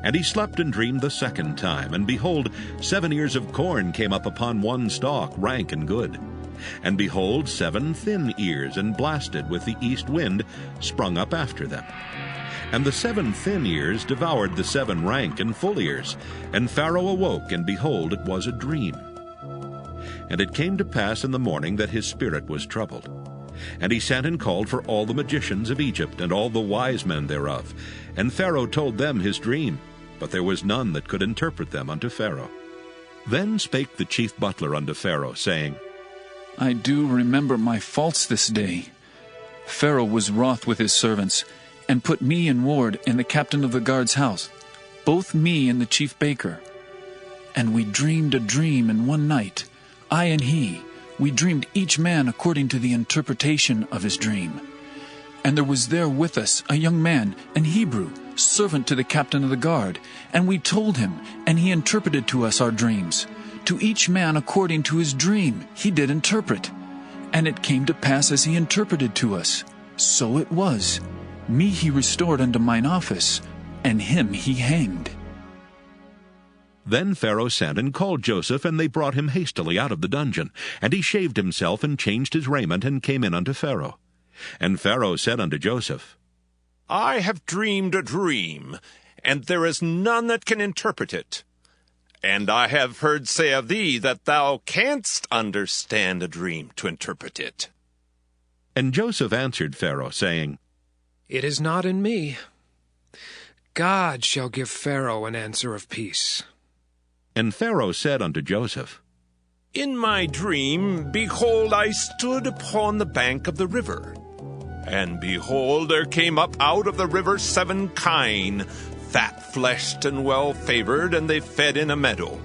And he slept and dreamed the 2nd time, and behold, 7 ears of corn came up upon one stalk, rank and good. And behold, 7 thin ears, and blasted with the east wind, sprung up after them. And the 7 thin ears devoured the 7 rank and full ears. And Pharaoh awoke, and behold, it was a dream. And it came to pass in the morning that his spirit was troubled. And he sent and called for all the magicians of Egypt, and all the wise men thereof. And Pharaoh told them his dream, but there was none that could interpret them unto Pharaoh. Then spake the chief butler unto Pharaoh, saying, I do remember my faults this day. Pharaoh was wroth with his servants, and put me in ward in the captain of the guard's house, both me and the chief baker. And we dreamed a dream in one night, I and he. We dreamed each man according to the interpretation of his dream. And there was there with us a young man, an Hebrew, servant to the captain of the guard. And we told him, and he interpreted to us our dreams. To each man according to his dream he did interpret. And it came to pass as he interpreted to us. So it was. Me he restored unto mine office, and him he hanged. Then Pharaoh sent and called Joseph, and they brought him hastily out of the dungeon. And he shaved himself, and changed his raiment, and came in unto Pharaoh. And Pharaoh said unto Joseph, I have dreamed a dream, and there is none that can interpret it. And I have heard say of thee that thou canst understand a dream to interpret it. And Joseph answered Pharaoh, saying, It is not in me. God shall give Pharaoh an answer of peace. And Pharaoh said unto Joseph, In my dream, behold, I stood upon the bank of the river. And behold, there came up out of the river 7 kine, fat-fleshed and well-favored, and they fed in a meadow.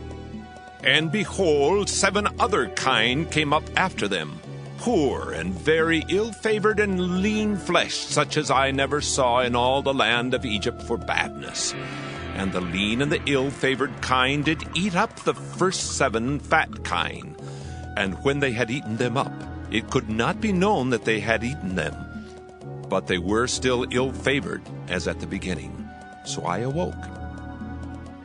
And behold, 7 other kine came up after them, poor and very ill-favored and lean-fleshed, such as I never saw in all the land of Egypt for badness. And the lean and the ill-favored kine did eat up the first 7 fat kine. And when they had eaten them up, it could not be known that they had eaten them. But they were still ill-favored, as at the beginning. So I awoke.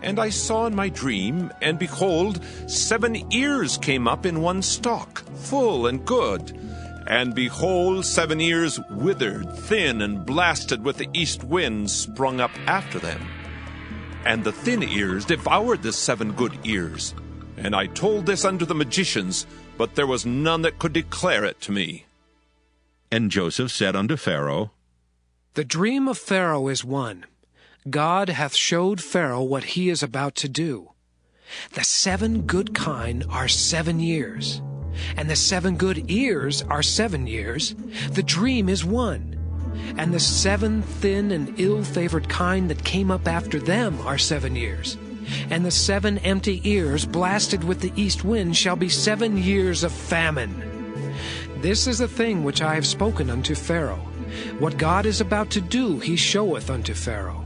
And I saw in my dream, and behold, 7 ears came up in one stalk, full and good. And behold, 7 ears withered, thin, and blasted with the east wind sprung up after them. And the thin ears devoured the 7 good ears. And I told this unto the magicians, but there was none that could declare it to me. And Joseph said unto Pharaoh, The dream of Pharaoh is one. God hath showed Pharaoh what he is about to do. The 7 good kine are 7 years, and the 7 good ears are 7 years. The dream is one. And the 7 thin and ill-favored kine that came up after them are 7 years. And the 7 empty ears blasted with the east wind shall be 7 years of famine. This is the thing which I have spoken unto Pharaoh. What God is about to do he showeth unto Pharaoh.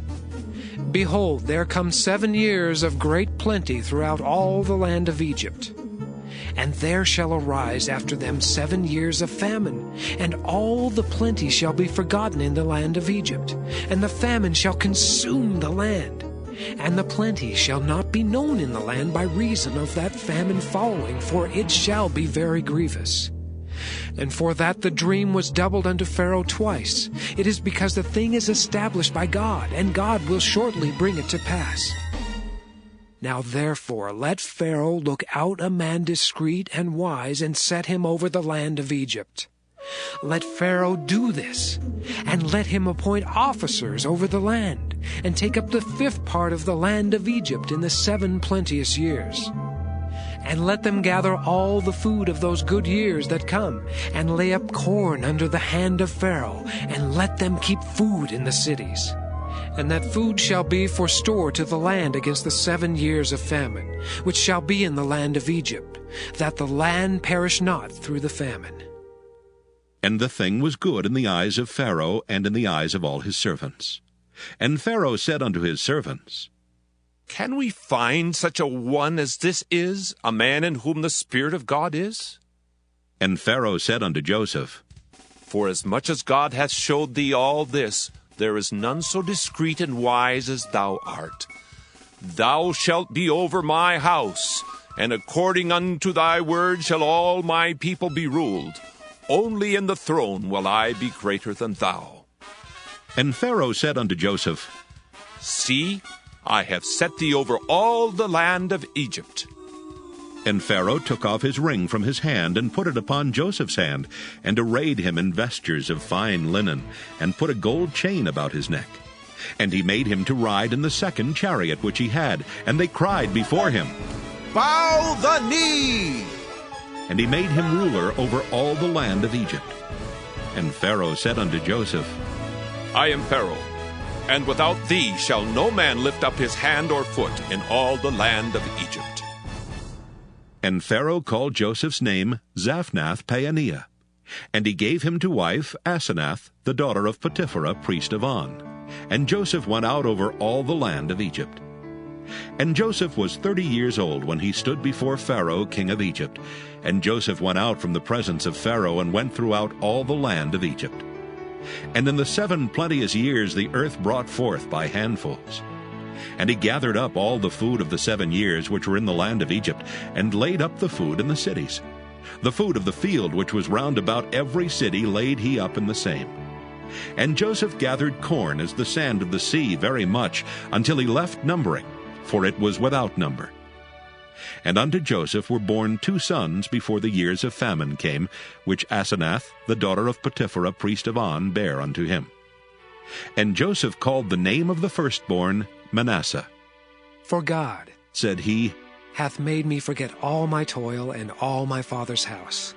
Behold, there come 7 years of great plenty throughout all the land of Egypt. And there shall arise after them 7 years of famine, and all the plenty shall be forgotten in the land of Egypt, and the famine shall consume the land. And the plenty shall not be known in the land by reason of that famine following, for it shall be very grievous. And for that the dream was doubled unto Pharaoh twice, it is because the thing is established by God, and God will shortly bring it to pass. Now therefore let Pharaoh look out a man discreet and wise, and set him over the land of Egypt. Let Pharaoh do this, and let him appoint officers over the land, and take up the 5th part of the land of Egypt in the 7 plenteous years. And let them gather all the food of those good years that come, and lay up corn under the hand of Pharaoh, and let them keep food in the cities. And that food shall be for store to the land against the 7 years of famine, which shall be in the land of Egypt, that the land perish not through the famine. And the thing was good in the eyes of Pharaoh, and in the eyes of all his servants. And Pharaoh said unto his servants, Can we find such a one as this is, a man in whom the Spirit of God is? And Pharaoh said unto Joseph, Forasmuch as God hath showed thee all this, there is none so discreet and wise as thou art. Thou shalt be over my house, and according unto thy word shall all my people be ruled. Only in the throne will I be greater than thou. And Pharaoh said unto Joseph, See, I have set thee over all the land of Egypt. And Pharaoh took off his ring from his hand, and put it upon Joseph's hand, and arrayed him in vestures of fine linen, and put a gold chain about his neck. And he made him to ride in the second chariot which he had, and they cried before him, Bow the knee! And he made him ruler over all the land of Egypt. And Pharaoh said unto Joseph, I am Pharaoh, and without thee shall no man lift up his hand or foot in all the land of Egypt. And Pharaoh called Joseph's name Zaphnath-Paaneah. And he gave him to wife Asenath, the daughter of Potiphar, priest of On. And Joseph went out over all the land of Egypt. And Joseph was 30 years old when he stood before Pharaoh, king of Egypt. And Joseph went out from the presence of Pharaoh, and went throughout all the land of Egypt. And in the 7 plenteous years the earth brought forth by handfuls. And he gathered up all the food of the 7 years which were in the land of Egypt, and laid up the food in the cities. The food of the field which was round about every city laid he up in the same. And Joseph gathered corn as the sand of the sea very much, until he left numbering, for it was without number. And unto Joseph were born 2 sons before the years of famine came, which Asenath, the daughter of Potiphar, priest of On, bare unto him. And Joseph called the name of the firstborn Manasseh. For God, said he, hath made me forget all my toil and all my father's house.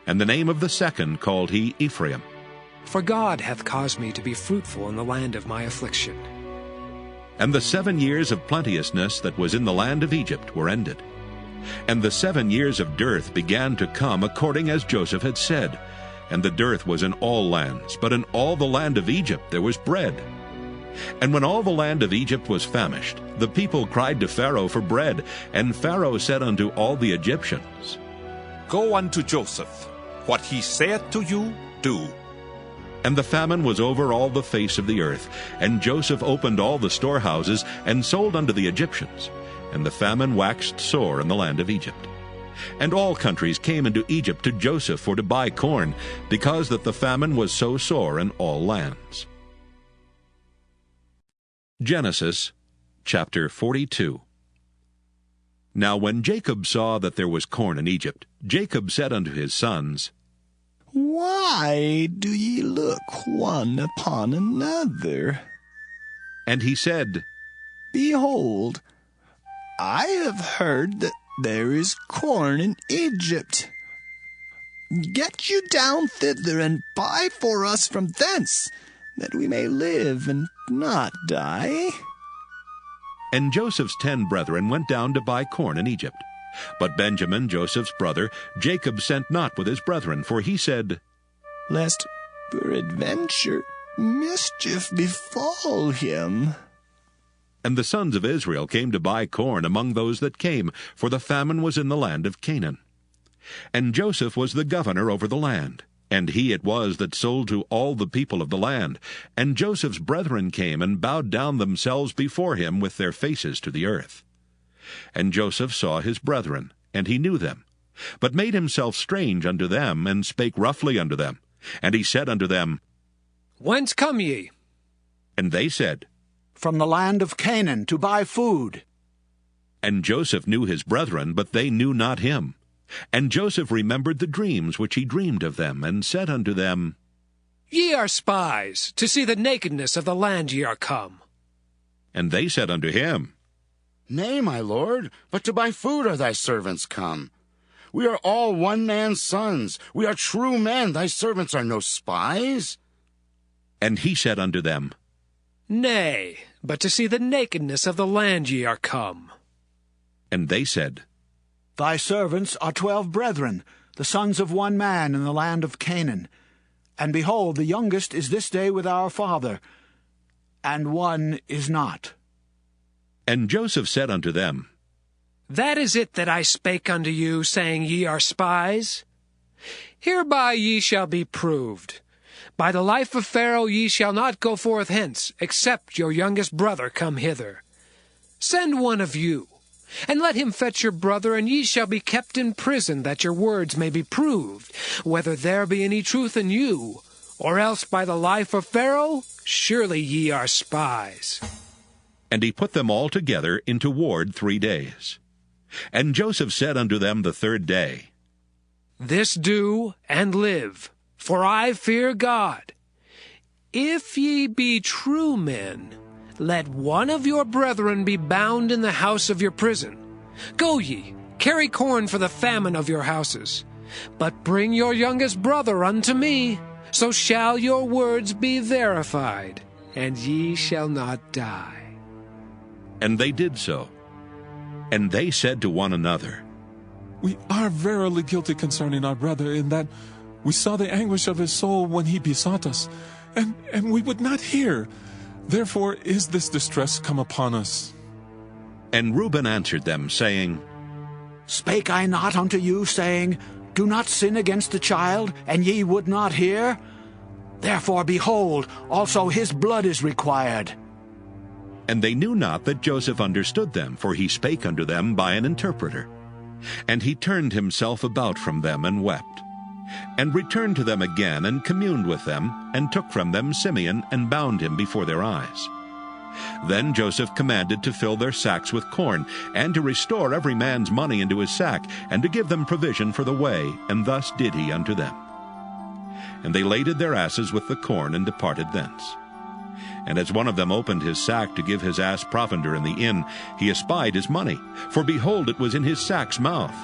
And the name of the second called he Ephraim. For God hath caused me to be fruitful in the land of my affliction. And the 7 years of plenteousness that was in the land of Egypt were ended. And the 7 years of dearth began to come according as Joseph had said. And the dearth was in all lands, but in all the land of Egypt there was bread. And when all the land of Egypt was famished, the people cried to Pharaoh for bread. And Pharaoh said unto all the Egyptians, Go unto Joseph. What he saith to you, do. And the famine was over all the face of the earth. And Joseph opened all the storehouses, and sold unto the Egyptians. And the famine waxed sore in the land of Egypt. And all countries came into Egypt to Joseph for to buy corn, because that the famine was so sore in all lands. Genesis chapter 42. Now when Jacob saw that there was corn in Egypt, Jacob said unto his sons, Why do ye look one upon another? And he said, Behold, I have heard that there is corn in Egypt. Get you down thither, and buy for us from thence, that we may live and not die. And Joseph's 10 brethren went down to buy corn in Egypt. But Benjamin, Joseph's brother, Jacob sent not with his brethren, for he said, Lest peradventure mischief befall him. And the sons of Israel came to buy corn among those that came, for the famine was in the land of Canaan. And Joseph was the governor over the land, and he it was that sold to all the people of the land. And Joseph's brethren came and bowed down themselves before him with their faces to the earth. And Joseph saw his brethren, and he knew them, but made himself strange unto them, and spake roughly unto them. And he said unto them, Whence come ye? And they said, From the land of Canaan, to buy food. And Joseph knew his brethren, but they knew not him. And Joseph remembered the dreams which he dreamed of them, and said unto them, Ye are spies, to see the nakedness of the land ye are come. And they said unto him, Nay, my lord, but to buy food are thy servants come. We are all one man's sons. We are true men. Thy servants are no spies. And he said unto them, Nay, but to see the nakedness of the land ye are come. And they said, Thy servants are 12 brethren, the sons of one man in the land of Canaan. And behold, the youngest is this day with our father, and one is not. And Joseph said unto them, That is it that I spake unto you, saying, Ye are spies. Hereby ye shall be proved. By the life of Pharaoh ye shall not go forth hence, except your youngest brother come hither. Send one of you, and let him fetch your brother, and ye shall be kept in prison, that your words may be proved, whether there be any truth in you, or else by the life of Pharaoh, surely ye are spies. And he put them all together into ward 3 days. And Joseph said unto them the third day, This do, and live, for I fear God. If ye be true men, let one of your brethren be bound in the house of your prison. Go ye, carry corn for the famine of your houses. But bring your youngest brother unto me, so shall your words be verified, and ye shall not die. And they did so. And they said to one another, We are verily guilty concerning our brother, in that we saw the anguish of his soul when he besought us, and we would not hear. Therefore is this distress come upon us. And Reuben answered them, saying, Spake I not unto you, saying, Do not sin against the child, and ye would not hear? Therefore, behold, also his blood is required. And they knew not that Joseph understood them, for he spake unto them by an interpreter. And he turned himself about from them, and wept, and returned to them again, and communed with them, and took from them Simeon, and bound him before their eyes. Then Joseph commanded to fill their sacks with corn, and to restore every man's money into his sack, and to give them provision for the way, and thus did he unto them. And they laded their asses with the corn, and departed thence. And as one of them opened his sack to give his ass provender in the inn, he espied his money, for behold, it was in his sack's mouth.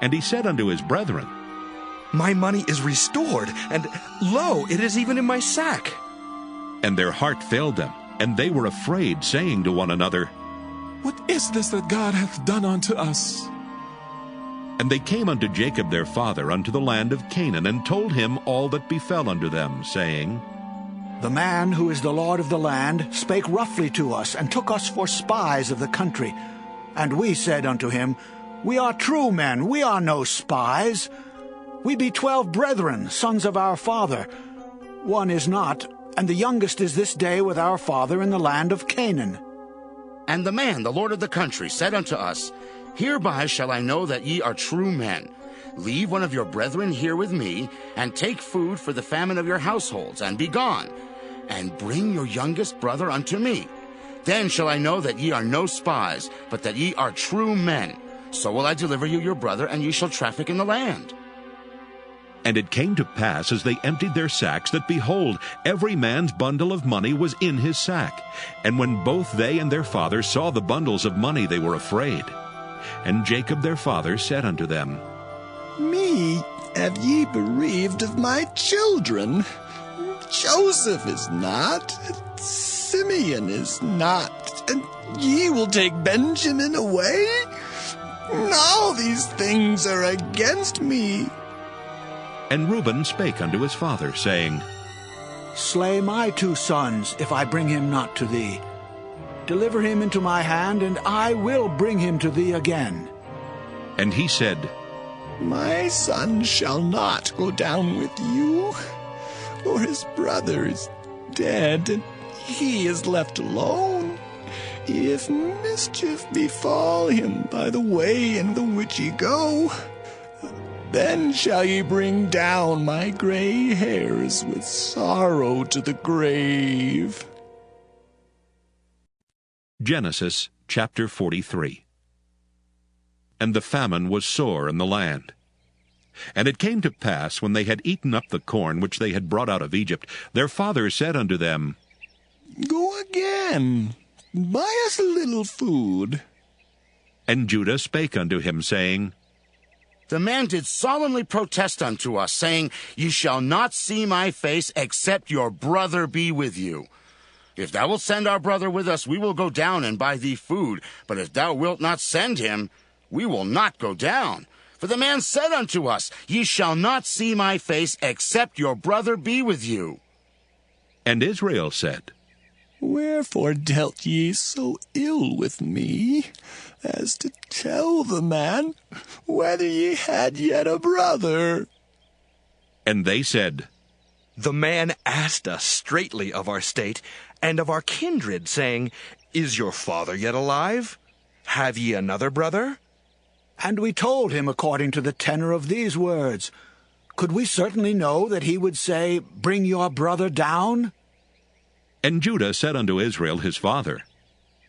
And he said unto his brethren, My money is restored, and lo, it is even in my sack. And their heart failed them, and they were afraid, saying to one another, What is this that God hath done unto us? And they came unto Jacob their father unto the land of Canaan, and told him all that befell unto them, saying, The man who is the Lord of the land spake roughly to us, and took us for spies of the country. And we said unto him, We are true men, we are no spies. We be 12 brethren, sons of our father. One is not, and the youngest is this day with our father in the land of Canaan. And the man, the Lord of the country, said unto us, Hereby shall I know that ye are true men. Leave one of your brethren here with me, and take food for the famine of your households, and be gone. And bring your youngest brother unto me. Then shall I know that ye are no spies, but that ye are true men. So will I deliver you your brother, and ye shall traffic in the land. And it came to pass, as they emptied their sacks, that, behold, every man's bundle of money was in his sack. And when both they and their father saw the bundles of money, they were afraid. And Jacob their father said unto them, Me have ye bereaved of my children. Joseph is not, Simeon is not, and ye will take Benjamin away? All these things are against me. And Reuben spake unto his father, saying, Slay my 2 sons, if I bring him not to thee. Deliver him into my hand, and I will bring him to thee again. And he said, My son shall not go down with you, for his brother is dead, and he is left alone. If mischief befall him by the way in the which ye go, then shall ye bring down my gray hairs with sorrow to the grave. Genesis chapter 43. And the famine was sore in the land. And it came to pass, when they had eaten up the corn which they had brought out of Egypt, their father said unto them, Go again, buy us a little food. And Judah spake unto him, saying, The man did solemnly protest unto us, saying, Ye shall not see my face, except your brother be with you. If thou wilt send our brother with us, we will go down and buy thee food. But if thou wilt not send him, we will not go down. For the man said unto us, Ye shall not see my face, except your brother be with you. And Israel said, Wherefore dealt ye so ill with me, as to tell the man whether ye had yet a brother? And they said, The man asked us straitly of our state, and of our kindred, saying, Is your father yet alive? Have ye another brother? And we told him according to the tenor of these words. Could we certainly know that he would say, Bring your brother down? And Judah said unto Israel his father,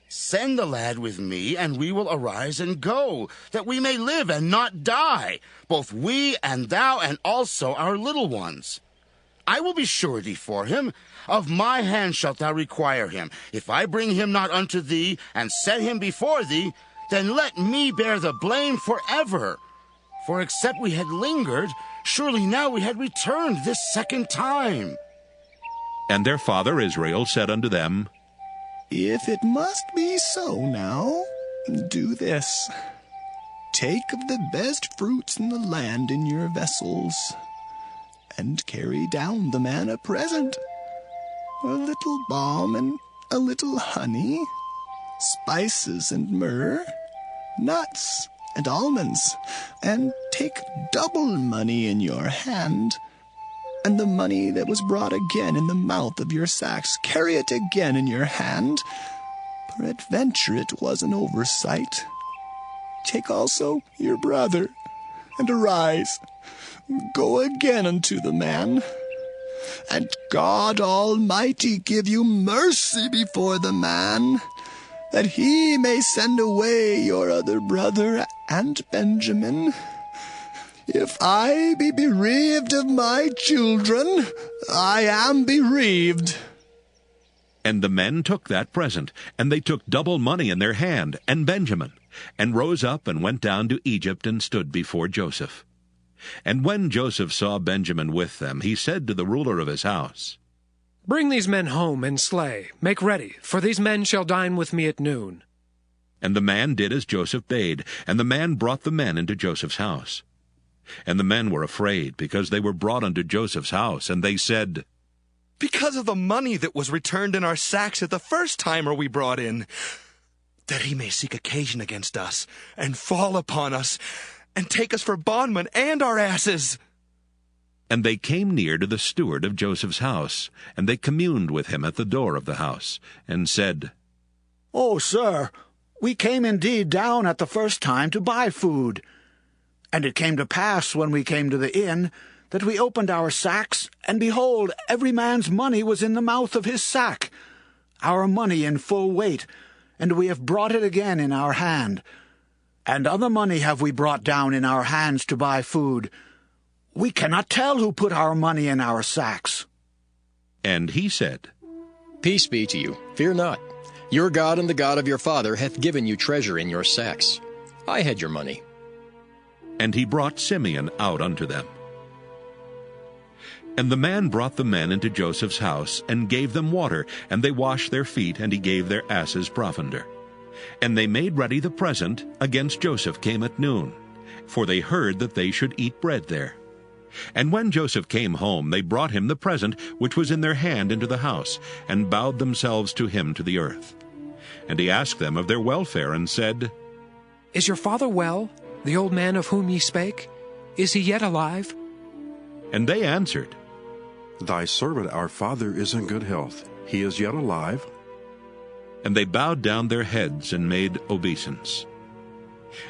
Send the lad with me, and we will arise and go, that we may live and not die, both we and thou, and also our little ones. I will be surety for him. Of my hand shalt thou require him. If I bring him not unto thee, and set him before thee, then let me bear the blame forever. For except we had lingered, surely now we had returned this second time. And their father Israel said unto them, If it must be so now, do this. Take of the best fruits in the land in your vessels, and carry down the man a present, a little balm and a little honey, spices and myrrh, nuts and almonds, and take double money in your hand, and the money that was brought again in the mouth of your sacks, carry it again in your hand. Peradventure it was an oversight. Take also your brother, and arise, go again unto the man. And God Almighty give you mercy before the man, that he may send away your other brother and Benjamin. If I be bereaved of my children, I am bereaved. And the men took that present, and they took double money in their hand, and Benjamin, and rose up and went down to Egypt, and stood before Joseph. And when Joseph saw Benjamin with them, he said to the ruler of his house, Bring these men home and slay. Make ready, for these men shall dine with me at noon. And the man did as Joseph bade, and the man brought the men into Joseph's house. And the men were afraid, because they were brought unto Joseph's house, and they said, Because of the money that was returned in our sacks at the first time are we brought in, that he may seek occasion against us, and fall upon us, and take us for bondmen and our asses. And they came near to the steward of Joseph's house, and they communed with him at the door of the house, and said, O sir, we came indeed down at the first time to buy food. And it came to pass, when we came to the inn, that we opened our sacks, and behold, every man's money was in the mouth of his sack, our money in full weight, and we have brought it again in our hand. And other money have we brought down in our hands to buy food. We cannot tell who put our money in our sacks. And he said, Peace be to you, fear not. Your God and the God of your father hath given you treasure in your sacks. I had your money. And he brought Simeon out unto them. And the man brought the men into Joseph's house, and gave them water, and they washed their feet, and he gave their asses provender. And they made ready the present against Joseph came at noon, for they heard that they should eat bread there. And when Joseph came home, they brought him the present which was in their hand into the house, and bowed themselves to him to the earth. And he asked them of their welfare, and said, Is your father well, the old man of whom ye spake? Is he yet alive? And they answered, Thy servant our father is in good health. He is yet alive. And they bowed down their heads and made obeisance.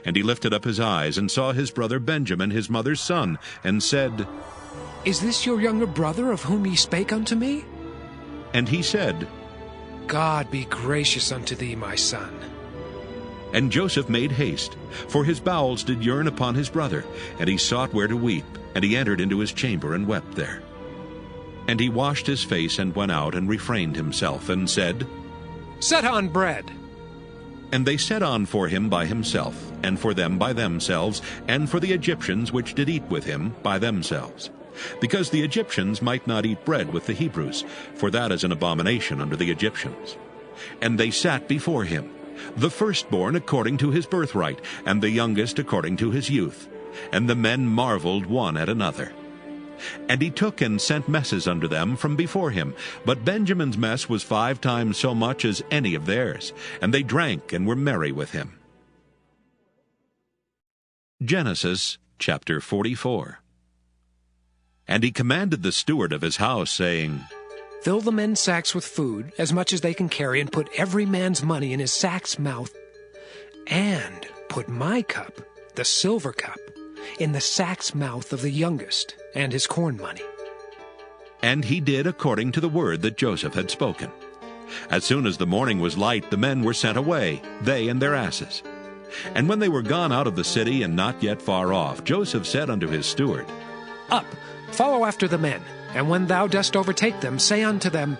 And he lifted up his eyes, and saw his brother Benjamin, his mother's son, and said, Is this your younger brother of whom ye spake unto me? And he said, God be gracious unto thee, my son. And Joseph made haste, for his bowels did yearn upon his brother, and he sought where to weep, and he entered into his chamber, and wept there. And he washed his face, and went out, and refrained himself, and said, Set on bread. And they set on for him by himself, and for them by themselves, and for the Egyptians which did eat with him by themselves, because the Egyptians might not eat bread with the Hebrews, for that is an abomination unto the Egyptians. And they sat before him, the firstborn according to his birthright, and the youngest according to his youth. And the men marveled one at another. And he took and sent messes unto them from before him. But Benjamin's mess was 5 times so much as any of theirs. And they drank and were merry with him. Genesis chapter 44. And he commanded the steward of his house, saying, Fill the men's sacks with food, as much as they can carry, and put every man's money in his sack's mouth. And put my cup, the silver cup, in the sack's mouth of the youngest, and his corn money. And he did according to the word that Joseph had spoken. As soon as the morning was light, the men were sent away, they and their asses. And when they were gone out of the city and not yet far off, Joseph said unto his steward, Up, follow after the men, and when thou dost overtake them, say unto them,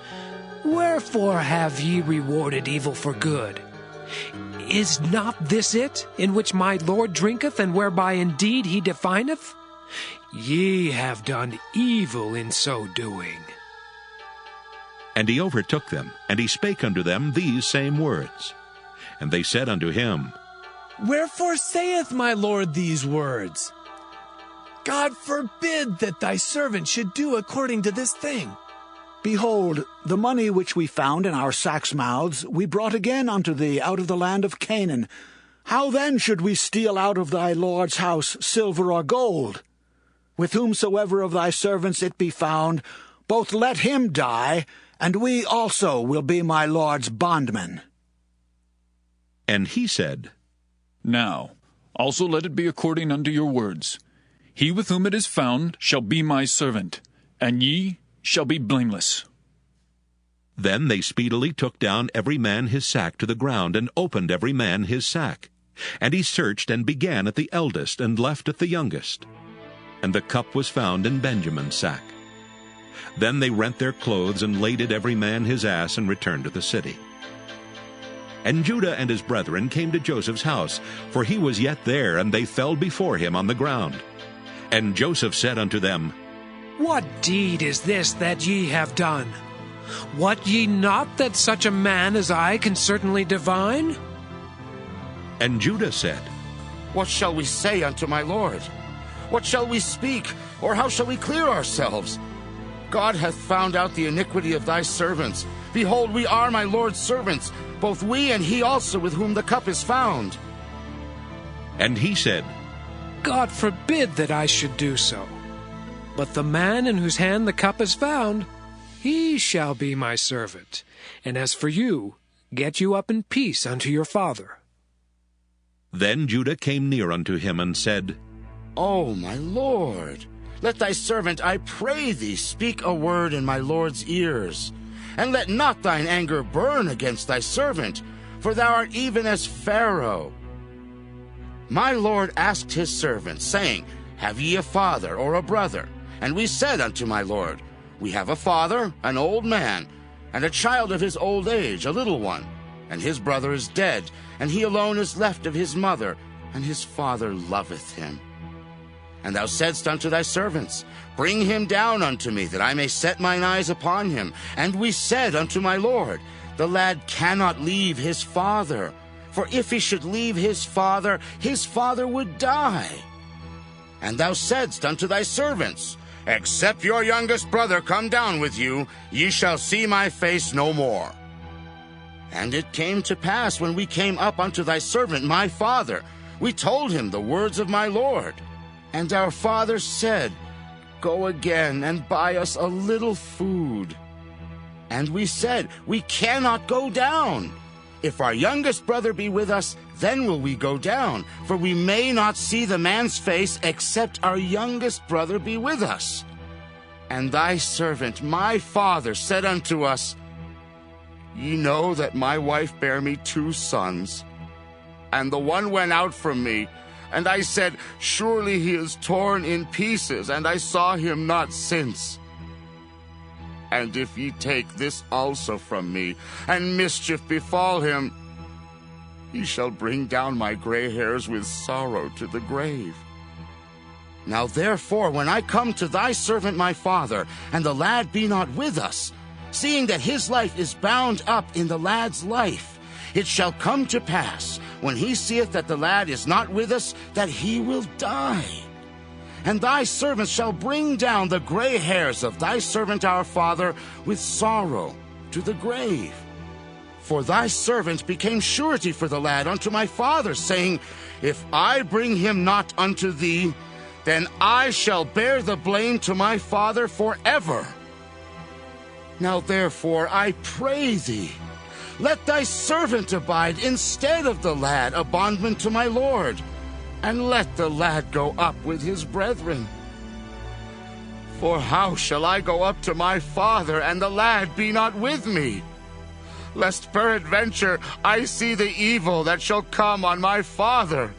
Wherefore have ye rewarded evil for good? Is not this it, in which my Lord drinketh, and whereby indeed he defineth? Ye have done evil in so doing. And he overtook them, and he spake unto them these same words. And they said unto him, Wherefore saith my Lord these words? God forbid that thy servant should do according to this thing. Behold, the money which we found in our sacks' mouths we brought again unto thee out of the land of Canaan. How then should we steal out of thy Lord's house silver or gold? With whomsoever of thy servants it be found, both let him die, and we also will be my Lord's bondmen. And he said, Now also let it be according unto your words. He with whom it is found shall be my servant, and ye shall be blameless. Then they speedily took down every man his sack to the ground, and opened every man his sack. And he searched, and began at the eldest, and left at the youngest. And the cup was found in Benjamin's sack. Then they rent their clothes, and laded every man his ass, and returned to the city. And Judah and his brethren came to Joseph's house, for he was yet there, and they fell before him on the ground. And Joseph said unto them, What deed is this that ye have done? Wot ye not that such a man as I can certainly divine? And Judah said, What shall we say unto my Lord? What shall we speak, or how shall we clear ourselves? God hath found out the iniquity of thy servants. Behold, we are my Lord's servants, both we and he also with whom the cup is found. And he said, God forbid that I should do so. But the man in whose hand the cup is found, he shall be my servant. And as for you, get you up in peace unto your father. Then Judah came near unto him, and said, O my Lord, let thy servant, I pray thee, speak a word in my Lord's ears. And let not thine anger burn against thy servant, for thou art even as Pharaoh. My Lord asked his servants, saying, Have ye a father or a brother? And we said unto my Lord, We have a father, an old man, and a child of his old age, a little one. And his brother is dead, and he alone is left of his mother, and his father loveth him. And thou saidst unto thy servants, Bring him down unto me, that I may set mine eyes upon him. And we said unto my Lord, The lad cannot leave his father, for if he should leave his father would die. And thou saidst unto thy servants, Except your youngest brother come down with you, ye shall see my face no more. And it came to pass, when we came up unto thy servant my father, we told him the words of my Lord. And our father said, Go again and buy us a little food. And we said, We cannot go down. If our youngest brother be with us, then will we go down, for we may not see the man's face, except our youngest brother be with us. And thy servant, my father, said unto us, Ye know that my wife bare me 2 sons, and the one went out from me. And I said, Surely he is torn in pieces, and I saw him not since. And if ye take this also from me, and mischief befall him, ye shall bring down my gray hairs with sorrow to the grave. Now therefore, when I come to thy servant my father, and the lad be not with us, seeing that his life is bound up in the lad's life, it shall come to pass, when he seeth that the lad is not with us, that he will die. And thy servants shall bring down the gray hairs of thy servant our father with sorrow to the grave. For thy servant became surety for the lad unto my father, saying, If I bring him not unto thee, then I shall bear the blame to my father forever. Now therefore I pray thee, let thy servant abide instead of the lad, a bondman to my lord, and let the lad go up with his brethren. For how shall I go up to my father, and the lad be not with me? lest peradventure I see the evil that shall come on my father.